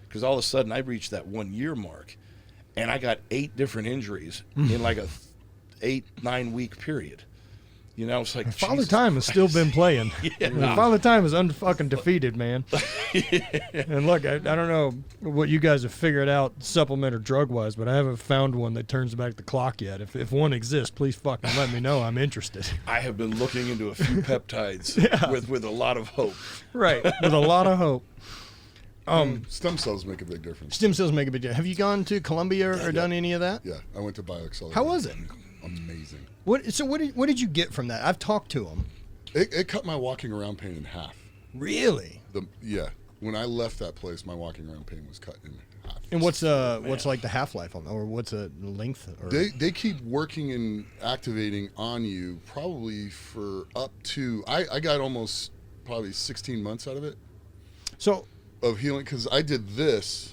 Because all of a sudden, I reached that 1 year mark, and I got 8 different injuries in like a 8-9 week period. You know, it's like Father Time has still been playing. Yeah. Father Time is unfucking defeated, man. And look, I don't know what you guys have figured out supplement or drug wise, but I haven't found one that turns back the clock yet. If one exists, please fucking let me know. I'm interested. I have been looking into a few peptides with a lot of hope. Right, with a lot of hope. Stem cells make a big difference. Stem cells make a big difference. Have you gone to Columbia or done any of that? Yeah, I went to BioAccelerator. How was it? Amazing. What did you get from that? I've talked to them. It cut my walking around pain in half. Really? When I left that place, my walking around pain was cut in half. And what's like the half-life on, or what's the length? Or? They keep working and activating on you probably for up to I got almost probably 16 months out of it. So of healing, because I did this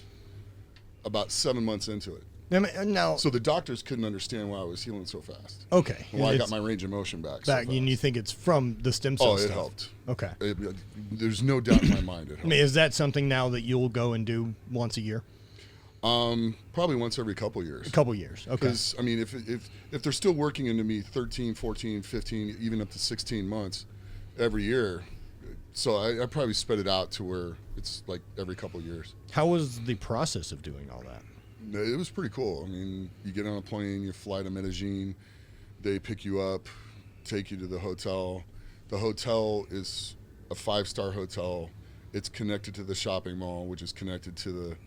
about 7 months into it. Now, so the doctors couldn't understand why I was healing so fast. Okay. And why I got my range of motion back so fast. And you think it's from the stem cell stuff? It helped. Okay. There's no doubt in my mind it helped. I mean, is that something now that you'll go and do once a year? Probably once every couple years. A couple years, okay. Because, I mean, if they're still working into me 13, 14, 15, even up to 16 months every year, so I probably spread it out to where it's like every couple years. How was the process of doing all that? It was pretty cool. I mean, you get on a plane, you fly to Medellin, they pick you up, take you to the hotel. The hotel is a 5-star hotel. It's connected to the shopping mall, which is connected to the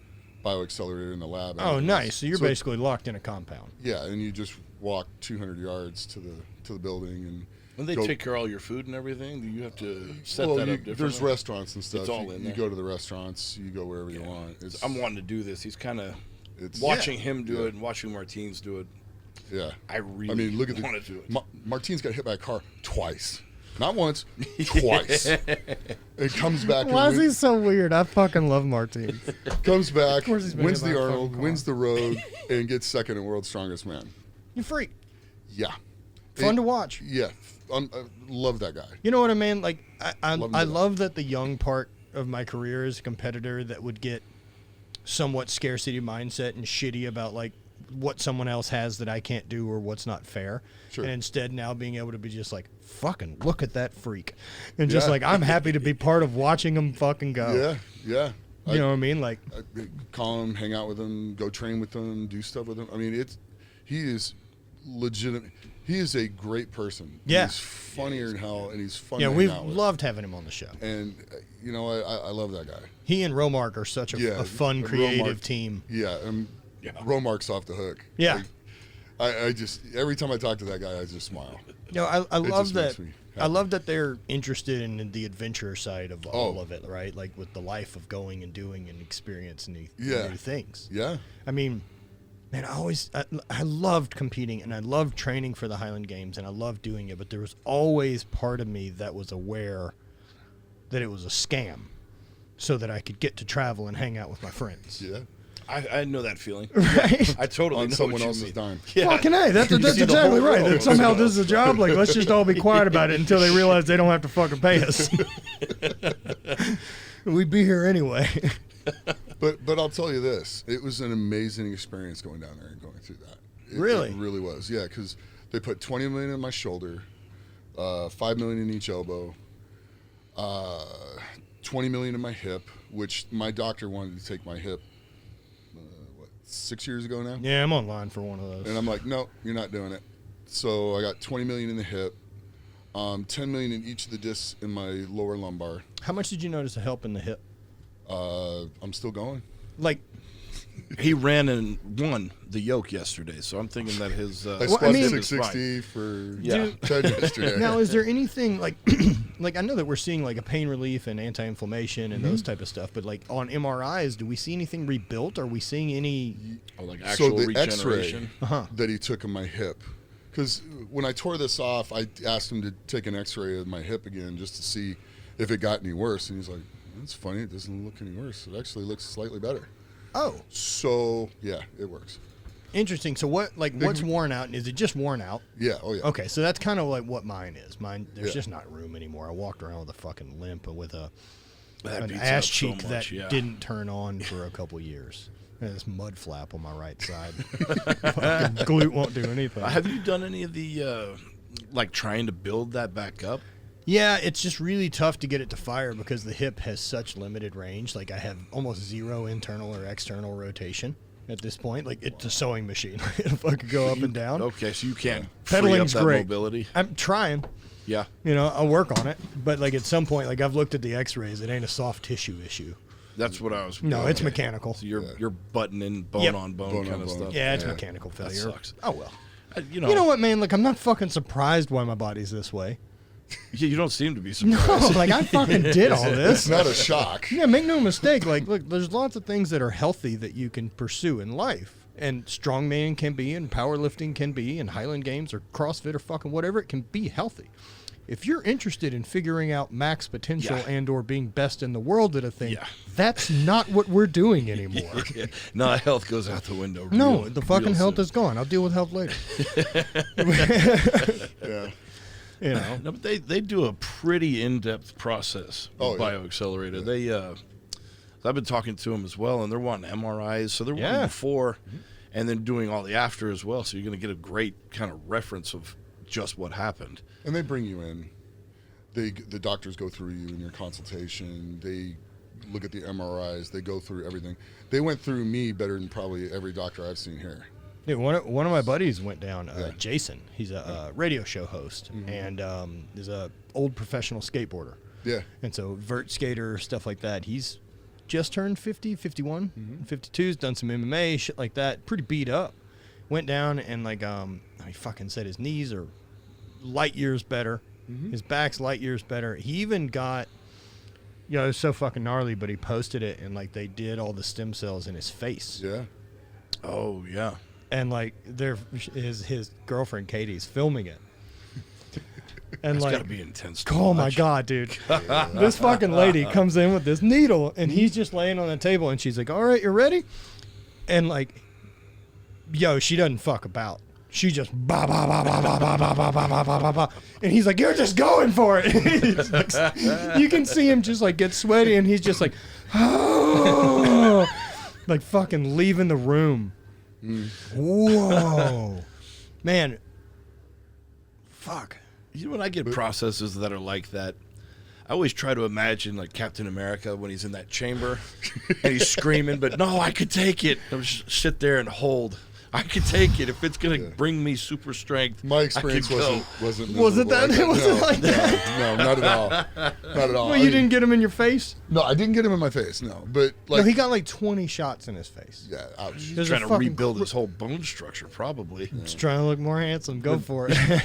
bioaccelerator in the lab. Oh, nice. So you're basically locked in a compound. Yeah, and you just walk 200 yards to the building and they take care of all your food and everything? Do you have to set that up differently? There's restaurants and stuff. It's all in there. You go to the restaurants, you go wherever you want. I'm wanting to do this. He's kind of watching him do it and watching Martins do it. Yeah. I really want to do it. Martins got hit by a car twice. Not once, twice. It comes back. Why is he so weird? I fucking love Martins. Comes back, wins the Arnold, wins the road, and gets second in World's Strongest Man. You freak. Yeah. Fun to watch. Yeah. I love that guy. You know what I mean? Like, I love that the young part of my career as a competitor that would get somewhat scarcity mindset and shitty about, like, what someone else has that I can't do or what's not fair. Sure. And instead now being able to be just like, fucking look at that freak. And just like, I'm happy to be part of watching him fucking go. Yeah. You know what I mean? Like, call him, hang out with him, go train with him, do stuff with him. I mean, he is legitimate. He is a great person. Yeah. He's funnier than hell, and he's fun. Yeah, to we've hang out with. loved having him on the show. And I love that guy. He and Romark are such a fun, creative team. Yeah, and Romark's off the hook. Yeah. I just every time I talk to that guy, I just smile. I love that. makes me happy. I love that they're interested in the adventure side of all of it, right? Like with the life of going and doing and experiencing new things. Yeah. I mean, man, I loved competing and I loved training for the Highland Games and I loved doing it, but there was always part of me that was aware that it was a scam so that I could get to travel and hang out with my friends. Yeah. I know that feeling. Right? I totally On know someone what you else's mean. dime. Yeah. Fucking A, that's see the exactly whole right. world. That somehow this is a job. Like, let's just all be quiet about it until they realize they don't have to fucking pay us. We'd be here anyway. But I'll tell you this: it was an amazing experience going down there and going through that. Really? It really was. Yeah, because they put $20 million in my shoulder, $5 million in each elbow, $20 million in my hip, which my doctor wanted to take my hip. 6 years ago now. Yeah, I'm online for one of those. And I'm like, no, you're not doing it. So I got $20 million in the hip, $10 million in each of the discs in my lower lumbar. How much did you notice a help in the hip? I'm still going. Like, He ran and won the yoke yesterday, so I'm thinking that his I Well, squatted I mean- 660 for Yeah. Ted yesterday. now is there anything like, like I know that we're seeing like a pain relief and anti-inflammation and those type of stuff, but like on MRIs, do we see anything rebuilt? Are we seeing any? like actual the regeneration. Uh-huh. X-ray that he took of my hip, because when I tore this off, I asked him to take an X-ray of my hip again just to see if it got any worse, and he's like, "That's funny. It doesn't look any worse. It actually looks slightly better." Oh, So yeah, it works. interesting. So what's worn out? Is it just worn out? Yeah. Oh yeah. Okay, so that's kind of like what mine is. There's Yeah. just not room anymore. I walked around with a fucking limp and with an beats it ass up so cheek that much, yeah. didn't turn on for a couple years. And this mud flap on my right side. Fucking glute won't do anything. Have you done any of the like trying to build that back up? Yeah, it's just really tough to get it to fire because the hip has such limited range. Like I have almost zero internal or external rotation at this point. Like it's a sewing machine. If I could go up and down. Okay, so you can't free up Pedaling's that great. mobility. I'm trying. Yeah. You know, I'll work on it. But like at some point, like I've looked at the x-rays, it ain't a soft tissue issue. That's what I was. No, it's okay. mechanical. So you're butting in bone Yep. on bone Bone kind on of bone. stuff. Yeah, it's Yeah. mechanical failure. sucks. Oh well. You You know what, man? Like I'm not fucking surprised why my body's this way. You don't seem to be No, surprised. like I fucking did all It's this. not a shock. Yeah, make no mistake. Like, look, there's lots of things that are healthy that you can pursue in life. And strongman can be, and powerlifting can be, and Highland Games or CrossFit or fucking whatever, it can be healthy. If you're interested in figuring out max potential Yeah. and or being best in the world at a thing, Yeah. that's not what we're doing anymore. No, health goes out the window. No, real- the fucking real health soon. is gone. I'll deal with health later. Yeah. You know. No, but they do a pretty in-depth process with Oh, yeah. BioAccelerator. They I've been talking to them as well, and they're wanting MRIs, so they're Yeah. wanting before, and then doing all the after as well. So you're going to get a great kind of reference of just what happened. And they bring you in. The doctors go through you in your consultation. They look at the MRIs. They go through everything. They went through me better than probably every doctor I've seen here. Dude, one of my buddies went down. Yeah. Jason, he's a radio show host and is a old professional skateboarder. Yeah. And so vert skater, stuff like that. He's just turned 50, 51, 52's done some MMA, shit like that. Pretty beat up. Went down and like he fucking said his knees are light years better. His back's light years better. He even got, it was so fucking gnarly, but he posted it and like they did all the stem cells in his face. Yeah. Oh yeah. And like his girlfriend Katie's filming it. And It's like, got to be intense. To oh my watch. god, dude! This fucking lady comes in with this needle, and he's just laying on the table, and she's like, "All right, you ready?" And like, she doesn't fuck about. She just ba ba ba ba ba ba ba ba ba ba ba ba ba, and he's like, "You're just going for it." He's like, you can see him just like get sweaty, and he's just like, oh, like fucking leaving the room. Whoa, man, fuck. You know, when I get processes that are like that, I always try to imagine like Captain America when he's in that chamber and he's screaming, but no, I could take it. I would just sit there and hold I could take it if it's going to bring me super strength. My experience wasn't that? It wasn't like that. No, not at all. Not at all. Well, you didn't get him in your face? No, I didn't get him in my face. No, but no, he got like 20 shots in his face. Yeah, ouch. He's trying to rebuild his whole bone structure, probably. Just trying to look more handsome. Go for it.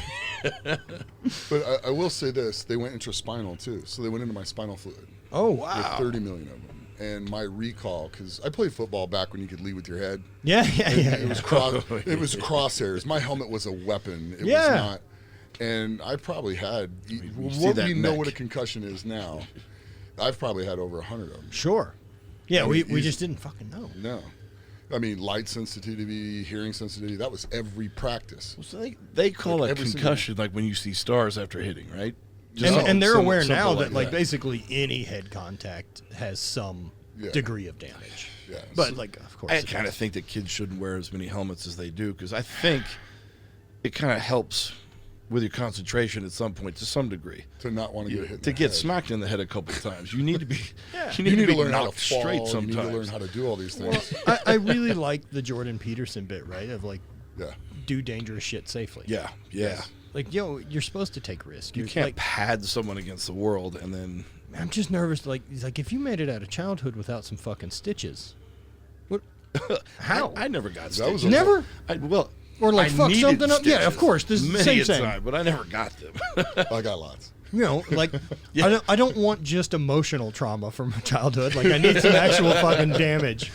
But I will say this: they went intraspinal too, so they went into my spinal fluid. Oh wow! With 30 million of them. And my recall, because I played football back when you could lead with your head. Yeah. It was crosshairs. My helmet was a weapon. It was not. And I probably had, what we know what a concussion is now, I've probably had over 100 of them. Sure. Yeah, we just didn't fucking know. No. I mean, light sensitivity, hearing sensitivity, that was every practice. So they call it concussion like when you see stars after hitting, right? And they're aware now that like basically any head contact has some degree of damage. Yeah. But like, of course, I kind of think that kids shouldn't wear as many helmets as they do because I think it kind of helps with your concentration at some point to some degree. To not want to get hit. To get smacked in the head a couple of times, you need to be. You need to learn how to fall straight sometimes. You need to learn how to do all these things. Well, I really like the Jordan Peterson bit, right? Of like, do dangerous shit safely. Yeah. Like, you're supposed to take risks. You can't pad someone against the world and then... I'm just nervous. Like, he's like, if you made it out of childhood without some fucking stitches, what? How? I never got stitches. Never? Or like I fuck something up? Stitches Yeah, of course. This is the same thing. But I never got them. I got lots. You know, like, I don't want just emotional trauma from childhood. Like, I need some actual fucking damage.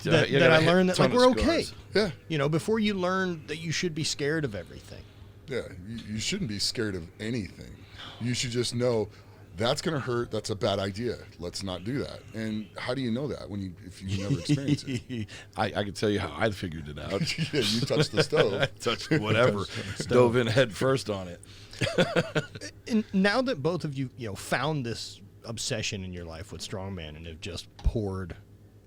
That I learned that, like, we're okay. Yeah. You know, before you learn that you should be scared of everything. Yeah, you shouldn't be scared of anything. You should just know that's going to hurt. That's a bad idea. Let's not do that. And how do you know that if you never experienced it? I can tell you how I figured it out. Yeah, you touched the stove. I touched whatever. Dove in head first on it. And now that both of you, found this obsession in your life with Strongman and have just poured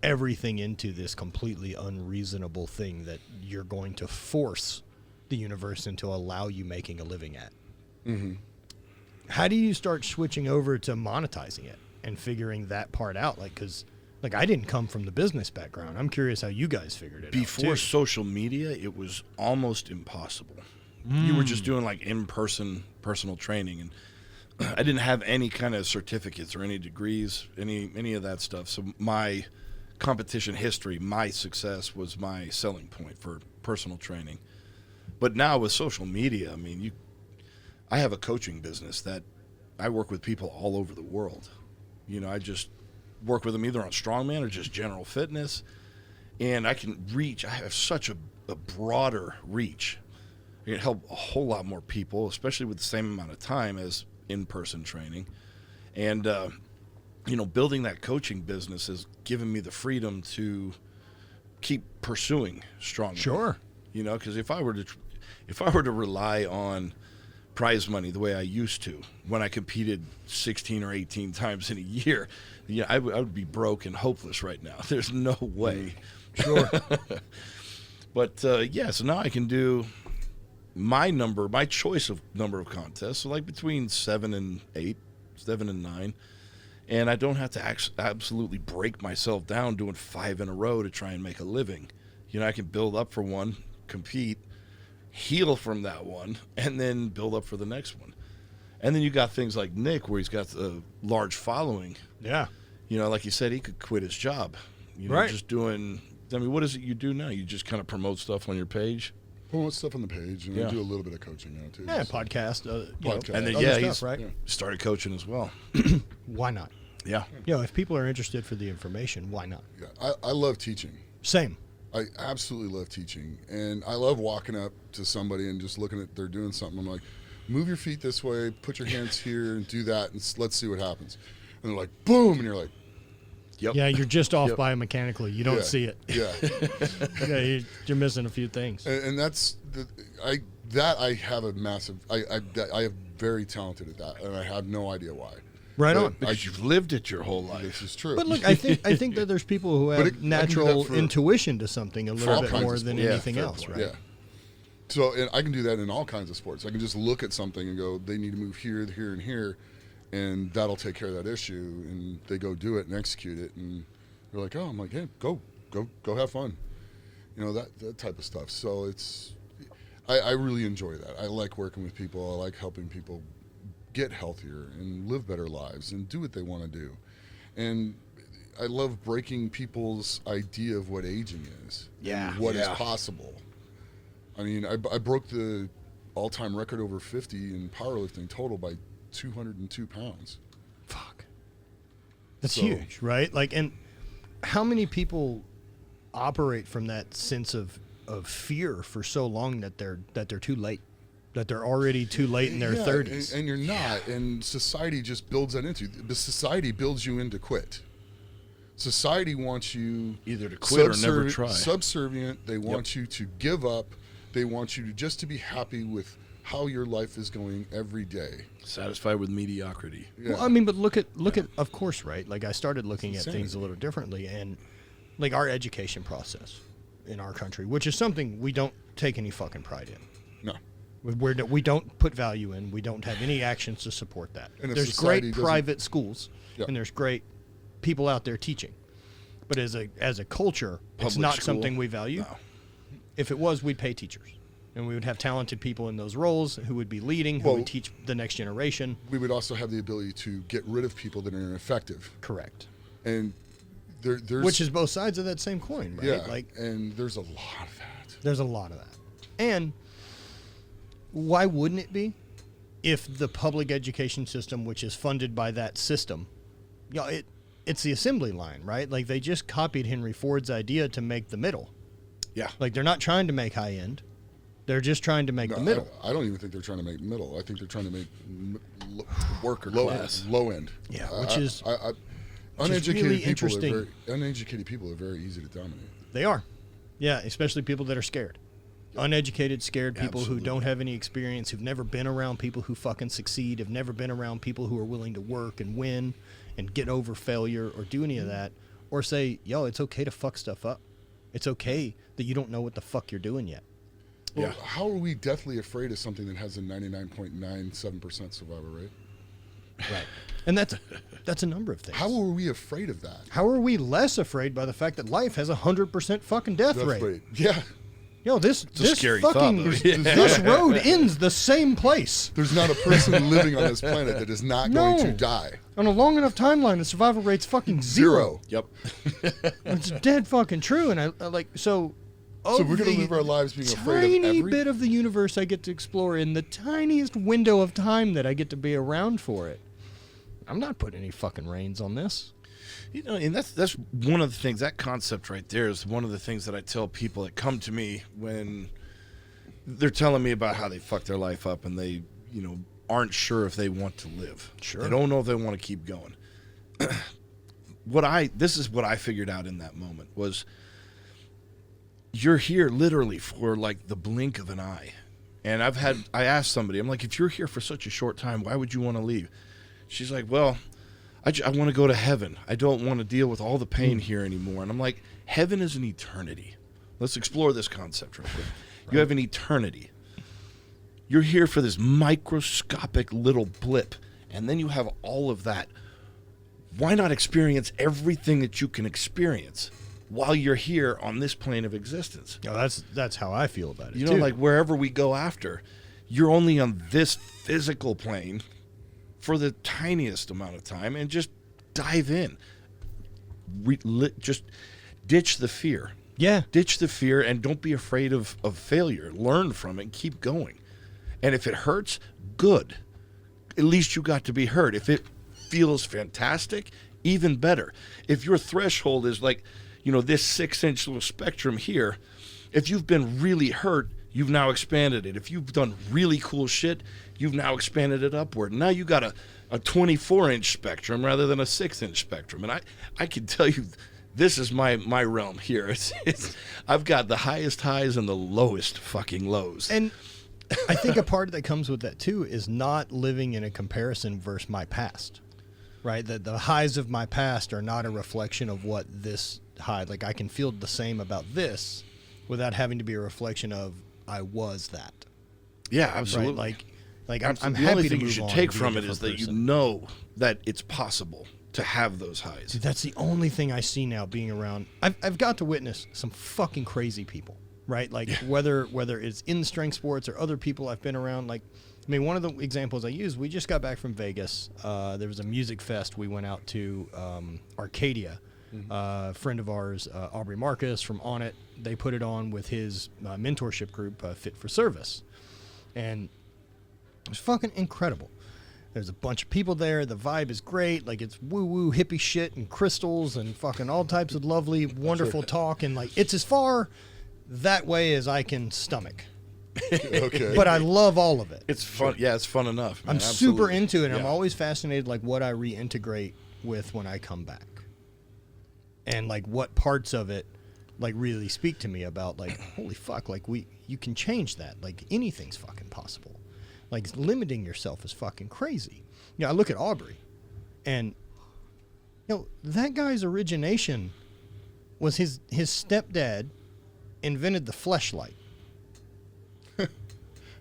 everything into this completely unreasonable thing that you're going to force the universe into allow you making a living at. Mm-hmm. How do you start switching over to monetizing it and figuring that part out? Like, because I didn't come from the business background. I'm curious how you guys figured it out. Before social media, it was almost impossible. You were just doing like in-person personal training, and I didn't have any kind of certificates or any degrees, any of that stuff. So my competition history, my success was my selling point for personal training. But now with social media, I mean, I have a coaching business that I work with people all over the world. I just work with them either on Strongman or just general fitness. And I have such a broader reach. I can help a whole lot more people, especially with the same amount of time as in-person training. And, building that coaching business has given me the freedom to keep pursuing Strongman. Sure. Because if I were to rely on prize money the way I used to when I competed 16 or 18 times in a year, I would be broke and hopeless right now. There's no way. Sure. But so now I can do my choice of number of contests, so like between 7 and 8, 7 and 9, and I don't have to absolutely break myself down doing 5 in a row to try and make a living. I can build up for one, compete, heal from that one, and then build up for the next one. And then you got things like Nick, where he's got a large following. Yeah. Like you said, he could quit his job. Right. Just doing, what is it you do now? You just kind of promote stuff on your page? Promote stuff on the page, and I do a little bit of coaching now, too. Yeah, podcast. And then, he's started coaching as well. Why not? Yeah. If people are interested for the information, why not? Yeah, I love teaching. Same. I absolutely love teaching, and I love walking up to somebody and just looking at they're doing something. I'm like, move your feet this way, put your hands here, and do that, and let's see what happens. And they're like, boom, and you're like, yep. Yeah, you're just off biomechanically. You don't see it. Yeah. You're missing a few things. And that's I have a massive. I am very talented at that, and I have no idea why. Right on. Because you've lived it your whole life. This is true. But look, I think that there's people who have natural intuition to something a little bit more than anything else, right? Yeah. So and I can do that in all kinds of sports. I can just look at something and go, they need to move here, here, and here, and that'll take care of that issue. And they go do it and execute it, and they're like, oh, I'm like, hey, go have fun. that type of stuff. So I really enjoy that. I like working with people. I like helping people get healthier and live better lives and do what they want to do. And I love breaking people's idea of what aging is. Yeah. And what is possible. I mean, I broke the all-time record over 50 in powerlifting total by 202 pounds. Fuck. That's huge, right? Like, and how many people operate from that sense of fear for so long that they're too late, that they're already too late in their 30s. And you're not, and society just builds that into you. The society builds you in to quit. Society wants you either to quit or never try. Subservient. They want you to give up. They want you to just to be happy with how your life is going every day. Satisfied with mediocrity. Yeah. Well, I mean, but look at of course, right? Like, I started looking at things a little differently, and like our education process in our country, which is something we don't take any fucking pride in. No. We don't put value in. We don't have any actions to support that. And there's great private schools, and there's great people out there teaching. But as a culture, it's not something we value. No. If it was, we'd pay teachers. And we would have talented people in those roles who would be leading, who would teach the next generation. We would also have the ability to get rid of people that are ineffective. Correct. And there's... Which is both sides of that same coin, right? Yeah, like, and there's a lot of that. There's a lot of that. And why wouldn't it be if the public education system, which is funded by that system, it's the assembly line, right? Like, they just copied Henry Ford's idea to make the middle. Yeah. Like, they're not trying to make high end. They're just trying to make the middle. I don't even think they're trying to make middle. I think they're trying to make worker class. Low end. Yeah, which is uneducated really people interesting. Uneducated people are very easy to dominate. They are. Yeah, especially people that are scared. Uneducated, scared people who don't have any experience, who've never been around people who fucking succeed, have never been around people who are willing to work and win and get over failure or do any of that, or say, yo, it's okay to fuck stuff up. It's okay that you don't know what the fuck you're doing yet. Well, how are we deathly afraid of something that has a 99.97% survival rate? Right. And that's a number of things. How are we afraid of that? How are we less afraid by the fact that life has a 100% fucking death rate? Yeah. Yo, this scary fucking thought, this road ends the same place. There's not a person living on this planet that is not going to die. On a long enough timeline, the survival rate's fucking zero. Yep. It's dead fucking true. And I like so. So we're going to live our lives being afraid of tiny bit of the universe I get to explore in the tiniest window of time that I get to be around for it. I'm not putting any fucking reins on this. You know, and that's one of the things, that concept right there is one of the things that I tell people that come to me when they're telling me about how they fucked their life up and they, aren't sure if they want to live. Sure. They don't know if they want to keep going. This is what I figured out in that moment was you're here literally for like the blink of an eye. And I asked somebody, I'm like, if you're here for such a short time, why would you want to leave? She's like, well, I want to go to heaven. I don't want to deal with all the pain here anymore. And I'm like, heaven is an eternity. Let's explore this concept real quick. Right. You have an eternity. You're here for this microscopic little blip, and then you have all of that. Why not experience everything that you can experience while you're here on this plane of existence? Oh, that's how I feel about it, too. Like wherever we go after, you're only on this physical plane for the tiniest amount of time, and just dive in. Just ditch the fear. Yeah. Ditch the fear and don't be afraid of failure. Learn from it and keep going. And if it hurts, good. At least you got to be hurt. If it feels fantastic, even better. If your threshold is like, this 6-inch little spectrum here, if you've been really hurt, you've now expanded it. If you've done really cool shit, you've now expanded it upward. Now you got a 24-inch spectrum rather than a 6-inch spectrum. And I can tell you, this is my realm here. I've got the highest highs and the lowest fucking lows. And I think a part that comes with that, too, is not living in a comparison versus my past, right? That the highs of my past are not a reflection of what this high, like I can feel the same about this without having to be a reflection of I was that. Yeah, absolutely. Right? Like I'm the happy only to thing move you should on take and be from a it is different that person. you know that it's possible to have those highs. Dude, that's the only thing I see now being around. I've got to witness some fucking crazy people, right? Like whether it's in strength sports or other people I've been around. Like, I mean, one of the examples I use, we just got back from Vegas. There was a music fest. We went out to Arcadia. A friend of ours, Aubrey Marcus from On It, they put it on with his mentorship group, Fit for Service. And it was fucking incredible. There's a bunch of people there. The vibe is great. Like, it's woo-woo hippie shit and crystals and fucking all types of lovely, wonderful talk. And, like, it's as far that way as I can stomach. Okay. But I love all of it. It's fun. Yeah, it's fun enough, man. I'm super into it. And Yeah. I'm always fascinated, like, what I reintegrate with when I come back. And, like, what parts of it, like, really speak to me about, like, holy fuck, like, you can change that. Like, anything's fucking possible. Like, limiting yourself is fucking crazy. You know, I look at Aubrey, and, you know, that guy's origination was his stepdad invented the fleshlight.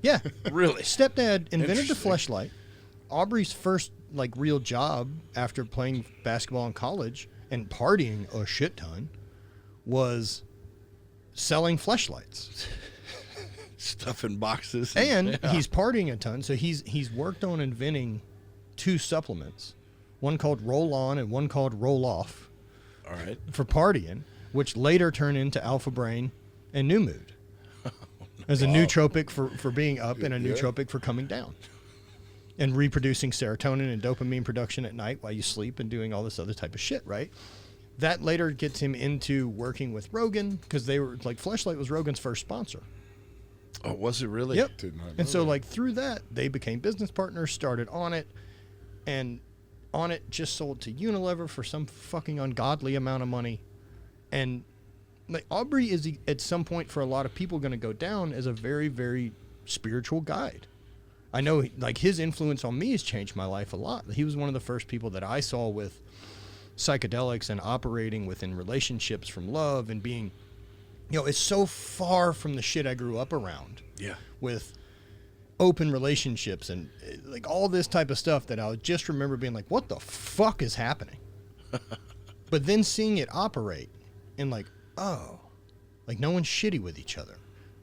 Yeah. Really? Stepdad invented the fleshlight. Aubrey's first, like, real job after playing basketball in college and partying a shit ton was selling fleshlights. Stuff in boxes. And he's partying a ton, so he's worked on inventing 2 supplements, one called Roll On and one called Roll Off. All right. For partying, which later turned into Alpha Brain and New Mood. As a nootropic for being up and a nootropic for coming down. And reproducing serotonin and dopamine production at night while you sleep and doing all this other type of shit, right? That later gets him into working with Rogan, because they were, like, Fleshlight was Rogan's first sponsor. Oh, was it really? Yep. Did not know And so, that. like, through that, they became business partners, started On It, and On It just sold to Unilever for some fucking ungodly amount of money. And, like, Aubrey is, at some point, for a lot of people, going to go down as a very, very spiritual guide. I know, like, his influence on me has changed my life a lot. He was one of the first people that I saw with psychedelics and operating within relationships from love and being, you know, it's so far from the shit I grew up around. Yeah. With open relationships and, like, all this type of stuff that I just remember being like, what the fuck is happening? But then seeing it operate and, like, oh, like, no one's shitty with each other.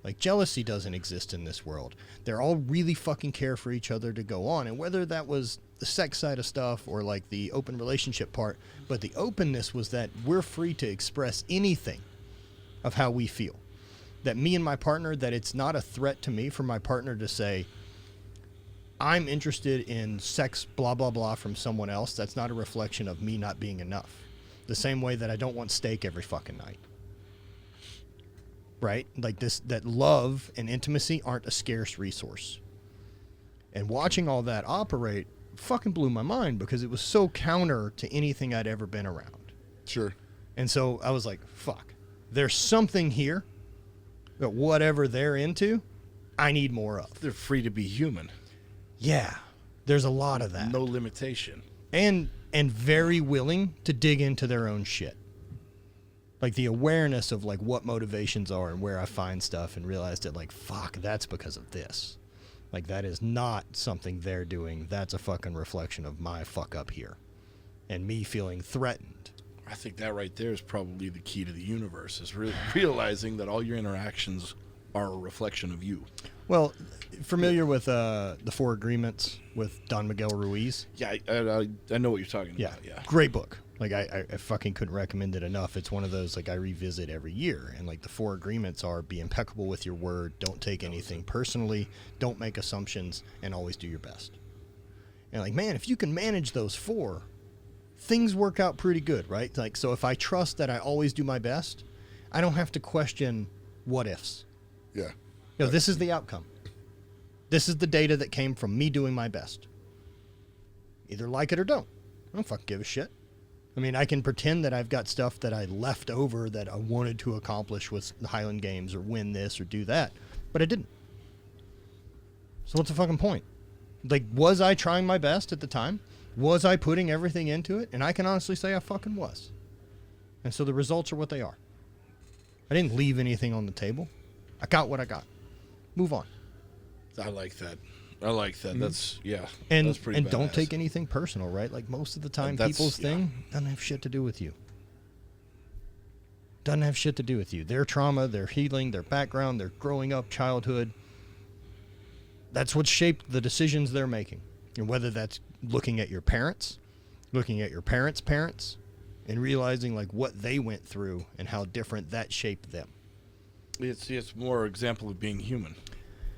Like, jealousy doesn't exist in this world. They're all really fucking care for each other to go on. And whether that was the sex side of stuff or, like, the open relationship part, but the openness was that we're free to express anything of how we feel. That me and my partner, that it's not a threat to me for my partner to say, I'm interested in sex, blah, blah, blah, from someone else. That's not a reflection of me not being enough. The same way that I don't want steak every fucking night. Right? Like, that love and intimacy aren't a scarce resource. And watching all that operate fucking blew my mind because it was so counter to anything I'd ever been around. Sure. And so I was like, fuck, there's something here that whatever they're into, I need more of. They're free to be human. Yeah. There's a lot of that. No limitation. And very willing to dig into their own shit. Like, the awareness of, like, what motivations are and where I find stuff, and realized that, like, fuck, that's because of this. Like, that is not something they're doing. That's a fucking reflection of my fuck up here. And me feeling threatened. I think that right there is probably the key to the universe, is realizing that all your interactions are a reflection of you. Well, familiar with the 4 Agreements with Don Miguel Ruiz? Yeah, I know what you're talking about. Yeah. Great book. Like, I fucking couldn't recommend it enough. It's one of those, like, I revisit every year. And, like, the 4 agreements are: be impeccable with your word, don't take anything personally, don't make assumptions, and always do your best. And, like, man, if you can manage those 4, things work out pretty good, right? Like, so if I trust that I always do my best, I don't have to question what ifs. Yeah. You know, this is the outcome. This is the data that came from me doing my best. Either like it or don't. I don't fucking give a shit. I mean, I can pretend that I've got stuff that I left over that I wanted to accomplish with the Highland Games or win this or do that, but I didn't. So what's the fucking point? Like, was I trying my best at the time? Was I putting everything into it? And I can honestly say I fucking was. And so the results are what they are. I didn't leave anything on the table. I got what I got. Move on. I like that. I like that. That's And that's pretty and badass. don't take anything personal, right? Like most of the time, people's thing doesn't have shit to do with you. Doesn't have shit to do with you. Their trauma, their healing, their background, their growing up, childhood. That's what shaped the decisions they're making. And whether that's looking at your parents, looking at your parents' parents, and realizing like what they went through and how different that shaped them. It's more example of being human.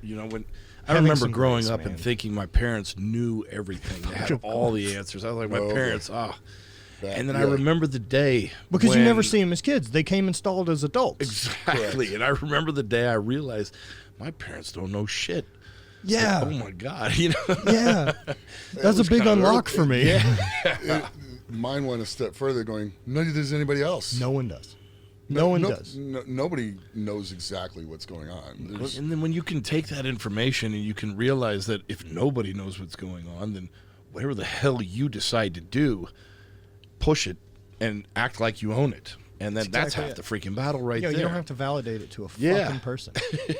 You know, when I Having remember some growing grace, up man. and thinking my parents knew everything. They had all the answers. I was like, my parents, And then I remember the day because you never see them as kids. They came installed as adults. Exactly. Correct. And I remember the day I realized my parents don't know shit. Yeah. Like, oh my God. You know. Yeah. That's a big unlock for me. Yeah. Mine went a step further, going, neither does anybody else. No one does. No one does. Nobody knows exactly what's going on. And then when you can take that information and you can realize that if nobody knows what's going on, then whatever the hell you decide to do, push it and act like you own it. And then that's half the freaking battle right there. You don't have to validate it to a fucking person.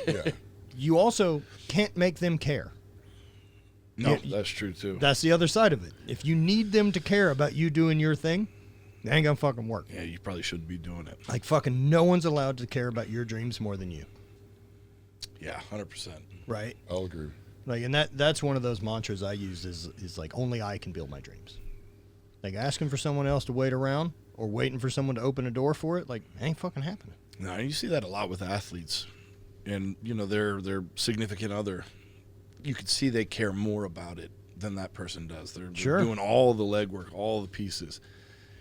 Yeah. You also can't make them care. No, that's true too. That's the other side of it. If you need them to care about you doing your thing, it ain't gonna fucking work. Yeah, you probably shouldn't be doing it. Like fucking no one's allowed to care about your dreams more than you. Yeah, 100%. Right? I'll agree. Like, and that's one of those mantras I use is like only I can build my dreams. Like asking for someone else to wait around or waiting for someone to open a door for it, like it ain't fucking happening. No, you see that a lot with athletes, and you know their significant other. You can see they care more about it than that person does. They're doing all the legwork, all the pieces,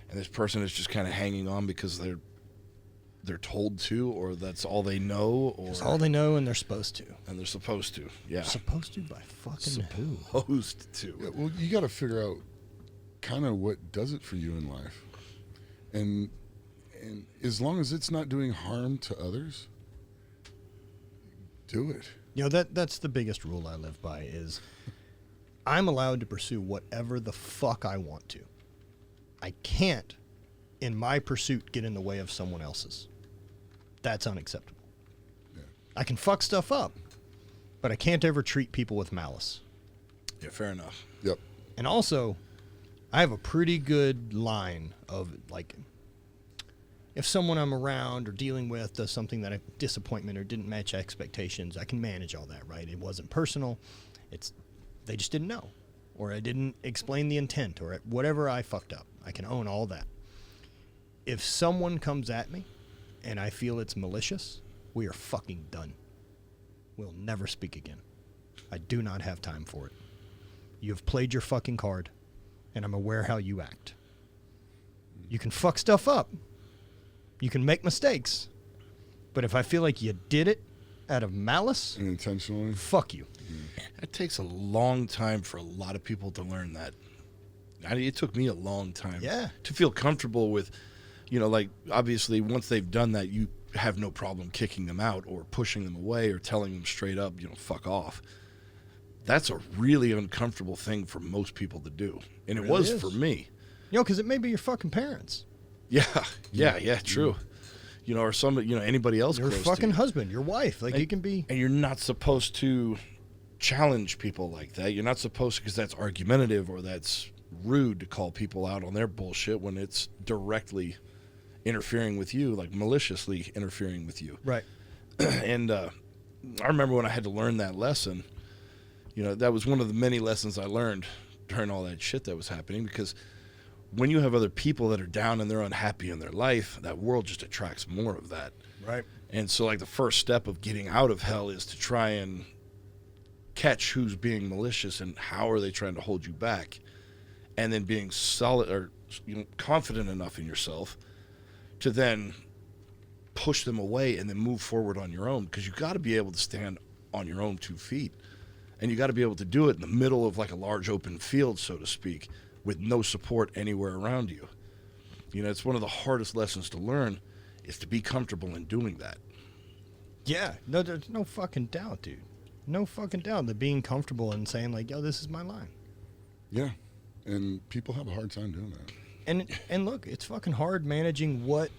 and this person is just kind of hanging on because they're told to, or that's all they know, or it's all they know, and they're supposed to. And they're supposed to, yeah. Supposed to by fucking who? Supposed to. Yeah, well, you got to figure out kind of what does it for you in life, and as long as it's not doing harm to others, do it. You know, that's the biggest rule I live by is I'm allowed to pursue whatever the fuck I want to. I can't, in my pursuit, get in the way of someone else's. That's unacceptable. Yeah. I can fuck stuff up, but I can't ever treat people with malice. Yeah, fair enough. Yep. And also, I have a pretty good line of, like, if someone I'm around or dealing with does something that a disappointment or didn't match expectations, I can manage all that, right? It wasn't personal. They just didn't know. Or I didn't explain the intent or whatever I fucked up. I can own all that. If someone comes at me and I feel it's malicious, we are fucking done. We'll never speak again. I do not have time for it. You have played your fucking card, and I'm aware how you act. You can fuck stuff up. You can make mistakes, but if I feel like you did it out of malice, and intentionally, fuck you. It takes a long time for a lot of people to learn that. It took me a long time to feel comfortable with, you know, like obviously once they've done that, you have no problem kicking them out or pushing them away or telling them straight up, you know, fuck off. That's a really uncomfortable thing for most people to do, and it really was for me. You know, because it may be your fucking parents. Yeah, true. You know, or anybody else. Your close fucking to you. husband, your wife, like you can be. And you're not supposed to challenge people like that. You're not supposed to, because that's argumentative or that's rude to call people out on their bullshit when it's directly interfering with you, like maliciously interfering with you. Right. And I remember when I had to learn that lesson. You know, that was one of the many lessons I learned during all that shit that was happening, because when you have other people that are down and they're unhappy in their life, that world just attracts more of that. Right. And so, like, the first step of getting out of hell is to try and catch who's being malicious and how are they trying to hold you back, and then being solid or confident enough in yourself to then push them away and then move forward on your own, because you got to be able to stand on your own 2 feet, and you got to be able to do it in the middle of like a large open field, so to speak, with no support anywhere around you. You know, it's one of the hardest lessons to learn is to be comfortable in doing that. Yeah, no, there's no fucking doubt, dude. No fucking doubt that being comfortable and saying like, yo, this is my line. Yeah, and people have a hard time doing that. And look, it's fucking hard managing what,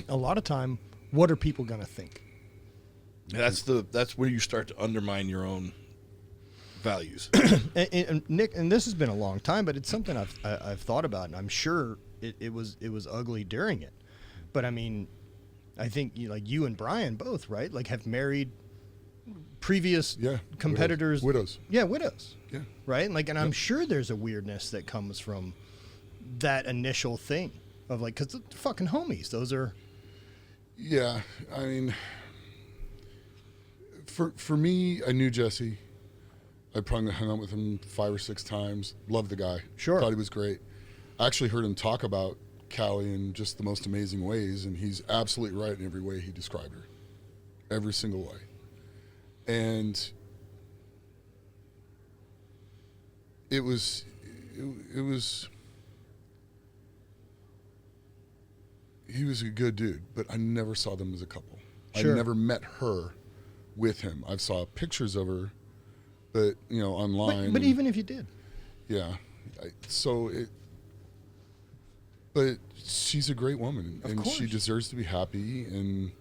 a lot of time, what are people gonna think? That's where you start to undermine your own values. And Nick, and this has been a long time, but it's something I've thought about, and I'm sure it was ugly during it. But I mean, I think you and Brian both, right? Like have married previous competitors. Widows. Yeah, widows. Yeah. Right? And I'm sure there's a weirdness that comes from that initial thing of like, because they're fucking homies. Those are. Yeah. I mean, for me, I knew Jesse. I probably hung out with him 5 or 6 times. Loved the guy. Sure. Thought he was great. I actually heard him talk about Callie in just the most amazing ways, and he's absolutely right in every way he described her. Every single way. And it was he was a good dude, but I never saw them as a couple. Sure. I never met her with him. I saw pictures of her, but online. But even if you did. Yeah. But she's a great woman, and she deserves to be happy, and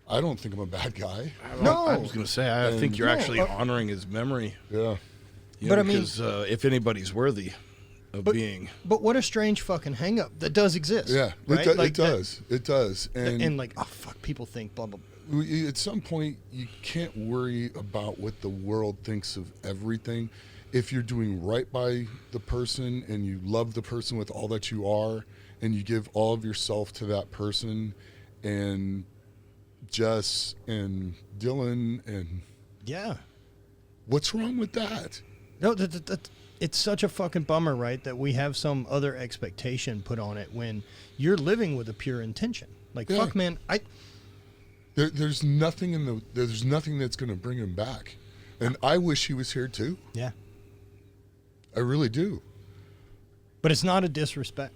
I don't think I'm a bad guy. No. I was going to say, I think you're actually honoring his memory. Yeah. But I mean, because if anybody's worthy of being. But what a strange fucking hang-up that does exist. Yeah, right? it does. It does. And like, oh, fuck, people think blah, blah, blah. At some point, you can't worry about what the world thinks of everything. If you're doing right by the person and you love the person with all that you are, and you give all of yourself to that person, and Jess and Dylan, and what's wrong with that? No, it's such a fucking bummer, right? That we have some other expectation put on it when you're living with a pure intention. Like, fuck, man, There's nothing there's nothing that's going to bring him back, and I wish he was here too. Yeah. I really do. But it's not a disrespect,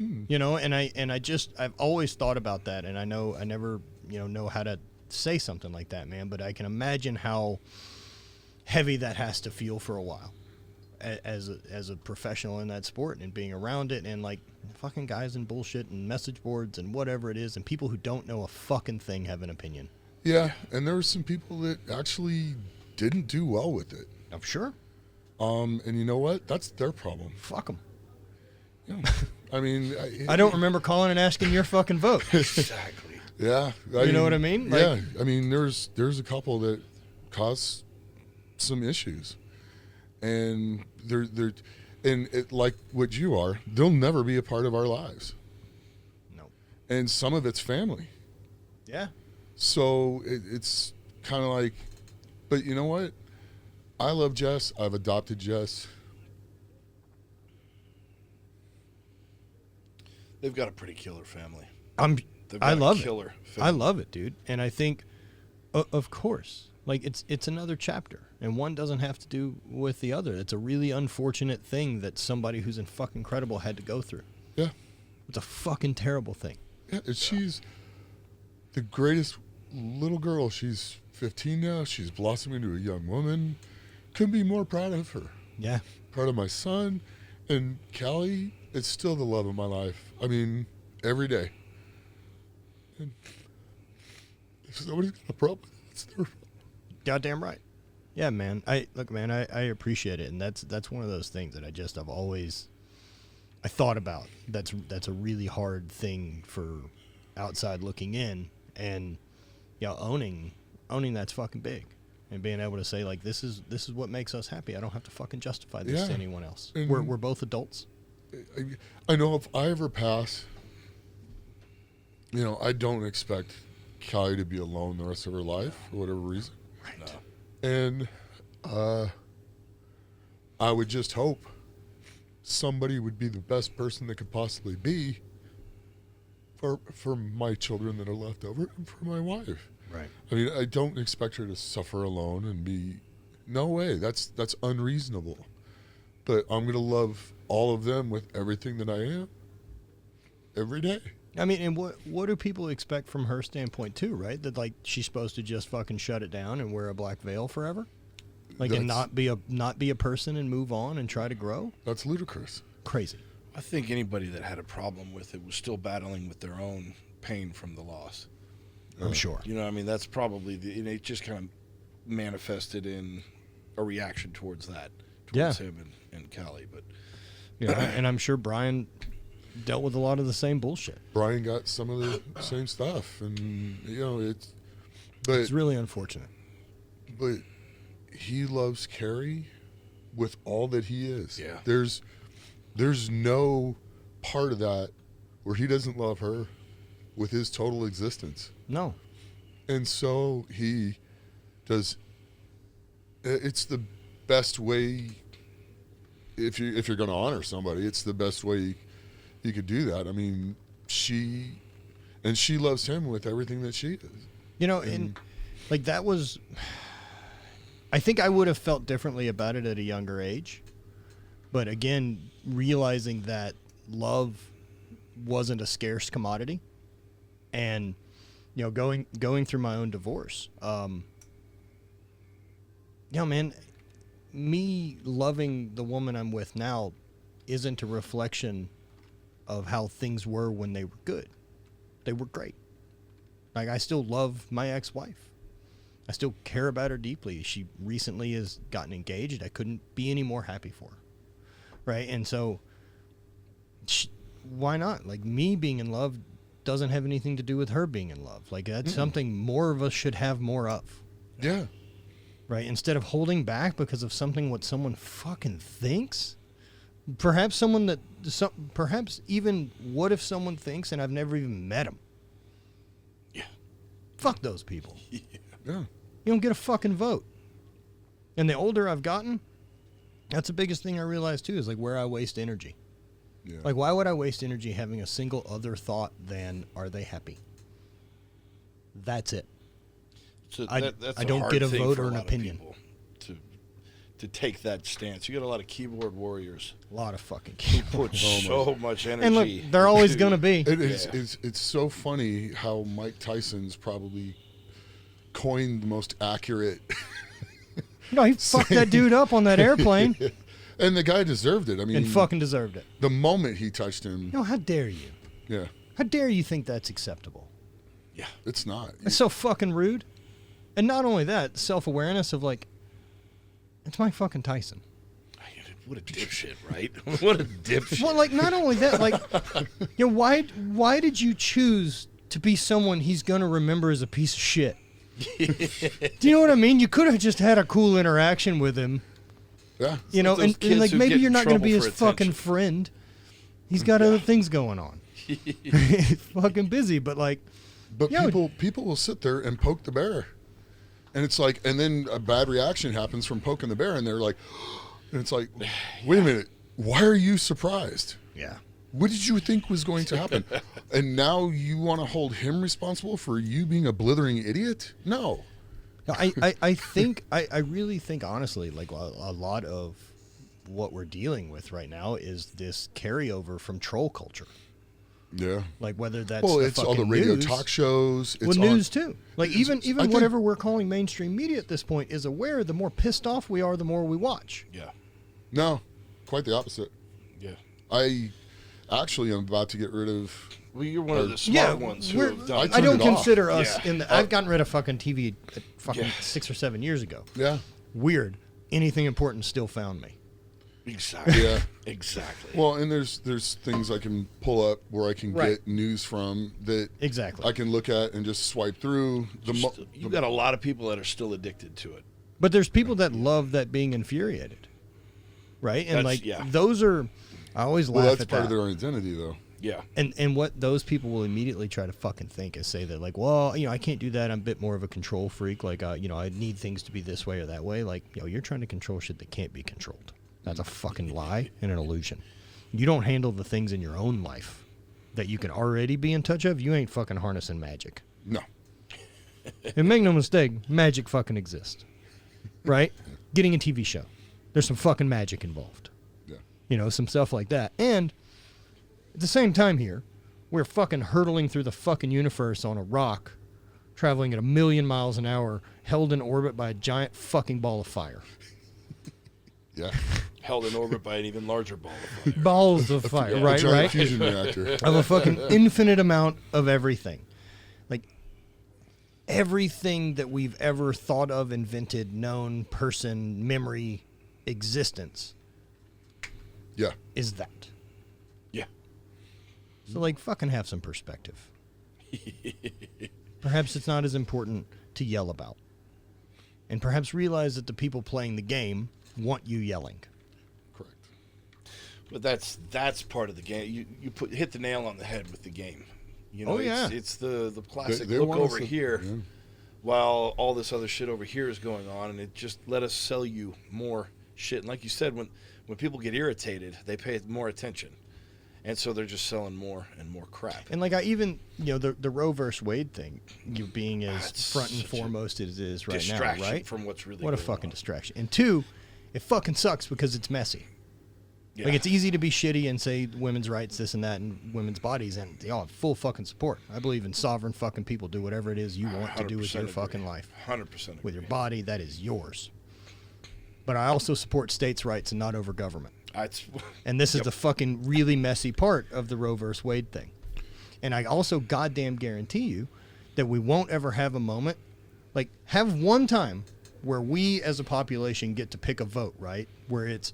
and I've always thought about that, and I know I never, know how to say something like that, man, but I can imagine how heavy that has to feel for a while as a professional in that sport and being around it, and like fucking guys and bullshit and message boards and whatever it is, and people who don't know a fucking thing have an opinion. Yeah, and there were some people that actually didn't do well with it. I'm sure. And you know what? That's their problem. Fuck them. Yeah. I mean, I don't remember calling and asking your fucking vote. Exactly. Yeah. You know what I mean? Like, yeah. I mean, there's a couple that caused some issues, and like what you are, they'll never be a part of our lives. No. And some of it's family. Yeah. So it's kind of like, but you know what? I love Jess. I've adopted Jess. They've got a pretty killer family. I love it. Family. I love it, dude. And I think, of course, like it's another chapter, and one doesn't have to do with the other. It's a really unfortunate thing that somebody who's fucking incredible had to go through. Yeah. It's a fucking terrible thing. Yeah, she's the greatest little girl. She's 15 now. She's blossomed into a young woman. Couldn't be more proud of her. Yeah. Proud of my son. And Callie, it's still the love of my life. I mean, every day. And if somebody's got a problem, it's their problem. Goddamn right. Yeah, man. I appreciate it, and that's one of those things that I've always thought about. That's a really hard thing for outside looking in, and owning that's fucking big, and being able to say like this is what makes us happy. I don't have to fucking justify this to anyone else. And we're both adults. I know if I ever pass, I don't expect Callie to be alone the rest of her life for whatever reason. Right. No. And I would just hope somebody would be the best person they could possibly be for my children that are left over and for my wife. Right. I mean, I don't expect her to suffer alone and be. No way. That's unreasonable. But I'm going to love all of them with everything that I am every day. I mean, and what do people expect from her standpoint too, right? That like she's supposed to just fucking shut it down and wear a black veil forever? Like, and not be a person and move on and try to grow? That's ludicrous. Crazy. I think anybody that had a problem with it was still battling with their own pain from the loss. I'm sure. You know, I mean, that's probably it just kind of manifested in a reaction towards that, towards him and Callie. But and I'm sure Brian dealt with a lot of the same bullshit. Brian got some of the same stuff, and it's really unfortunate. But he loves Carrie with all that he is. Yeah. There's no part of that where he doesn't love her with his total existence. No. And so he does. It's the best way. If you're going to honor somebody, it's the best way you could do that. I mean, she loves him with everything that she is. And like that was. I think I would have felt differently about it at a younger age, but again, realizing that love wasn't a scarce commodity, and going through my own divorce, man, me loving the woman I'm with now isn't a reflection of how things were when they were good. They were great. Like, I still love my ex-wife. I still care about her deeply. She recently has gotten engaged. I couldn't be any more happy for her. Right? And so, why not? Like, me being in love doesn't have anything to do with her being in love. Like, that's something more of us should have more of. Yeah. Right? Instead of holding back because of what someone fucking thinks. Perhaps perhaps even what if someone thinks and I've never even met him? Yeah. Fuck those people. Yeah. You don't get a fucking vote. And the older I've gotten, that's the biggest thing I realized too, is like where I waste energy. Yeah. Like, why would I waste energy having a single other thought than, are they happy? That's it. So that's I don't get a vote or an opinion. To take that stance. You got a lot of keyboard warriors. A lot of fucking Who put so much energy. And look, they're always going to be. It's so funny how Mike Tyson's probably coined the most accurate. He fucked that dude up on that airplane. And the guy deserved it. I mean, and fucking deserved it. The moment he touched him. How dare you? Yeah. How dare you think that's acceptable? Yeah. It's not. It's so fucking rude. And not only that, self-awareness of like, it's Mike fucking Tyson. What a dipshit, right? What a dipshit. Well, like, not only that, like, why did you choose to be someone he's going to remember as a piece of shit? Do you know what I mean? You could have just had a cool interaction with him. Yeah. And like, maybe you're not going to be his fucking friend. He's got other things going on. He's fucking busy, but like. But people will sit there and poke the bear. And it's like, and then a bad reaction happens from poking the bear, and they're like, and it's like, wait a minute, why are you surprised? Yeah. What did you think was going to happen? And now you want to hold him responsible for you being a blithering idiot? No. I really think, honestly, like a lot of what we're dealing with right now is this carryover from troll culture. Yeah. Like, whether that's it's all the radio news, talk shows. It's news too. Like, even whatever we're calling mainstream media at this point is aware. The more pissed off we are, the more we watch. Yeah. No, quite the opposite. Yeah. I actually am about to get rid of. Well, you're one of the smart ones who have done. I don't consider us in the. I've gotten rid of fucking TV fucking 6 or 7 years ago. Yeah. Weird. Anything important still found me. Exactly. Yeah. Exactly. Well, and there's things I can pull up where I can get news from that I can look at and just swipe through. You got a lot of people that are still addicted to it. But there's people that love that being infuriated, right? And those are. I always laugh at that. That's part of their identity, though. Yeah. And what those people will immediately try to fucking think is say that, like, well, I can't do that. I'm a bit more of a control freak. Like, I need things to be this way or that way. Like, you're trying to control shit that can't be controlled. That's a fucking lie and an illusion. You don't handle the things in your own life that you can already be in touch of. You ain't fucking harnessing magic. No. And make no mistake, magic fucking exists. Right? Getting a TV show. There's some fucking magic involved. Yeah. Some stuff like that. And at the same time here, we're fucking hurtling through the fucking universe on a rock, traveling at 1,000,000 miles an hour, held in orbit by a giant fucking ball of fire. Yeah. Held in orbit by an even larger ball of fire. Balls of fire, right? A giant right? fusion reactor. Of a fucking infinite amount of everything. Like, everything that we've ever thought of, invented, known, person, memory, existence. Yeah. Is that. Yeah. So, like, fucking have some perspective. Perhaps it's not as important to yell about. And perhaps realize that the people playing the game want you yelling. Correct. But that's part of the game. You hit the nail on the head with the game. You know, it's the classic they look over to, here yeah. while all this other shit over here is going on, and it just let us sell you more shit. And like you said, when people get irritated, they pay more attention. And so they're just selling more and more crap. And like I even, the Roe versus Wade thing, you being as front and foremost as it is right now, right? From what's really what a going fucking on. distraction. And two, it fucking sucks because it's messy. Yeah. Like, it's easy to be shitty and say women's rights, this and that, and women's bodies, and full fucking support. I believe in sovereign fucking people. Do whatever it is you want to do with your fucking life. 100% with your body, that is yours. But I also support states' rights and not over government. And this is the fucking really messy part of the Roe versus Wade thing. And I also goddamn guarantee you that we won't ever have a moment, like, have one time where we as a population get to pick a vote, right? Where it's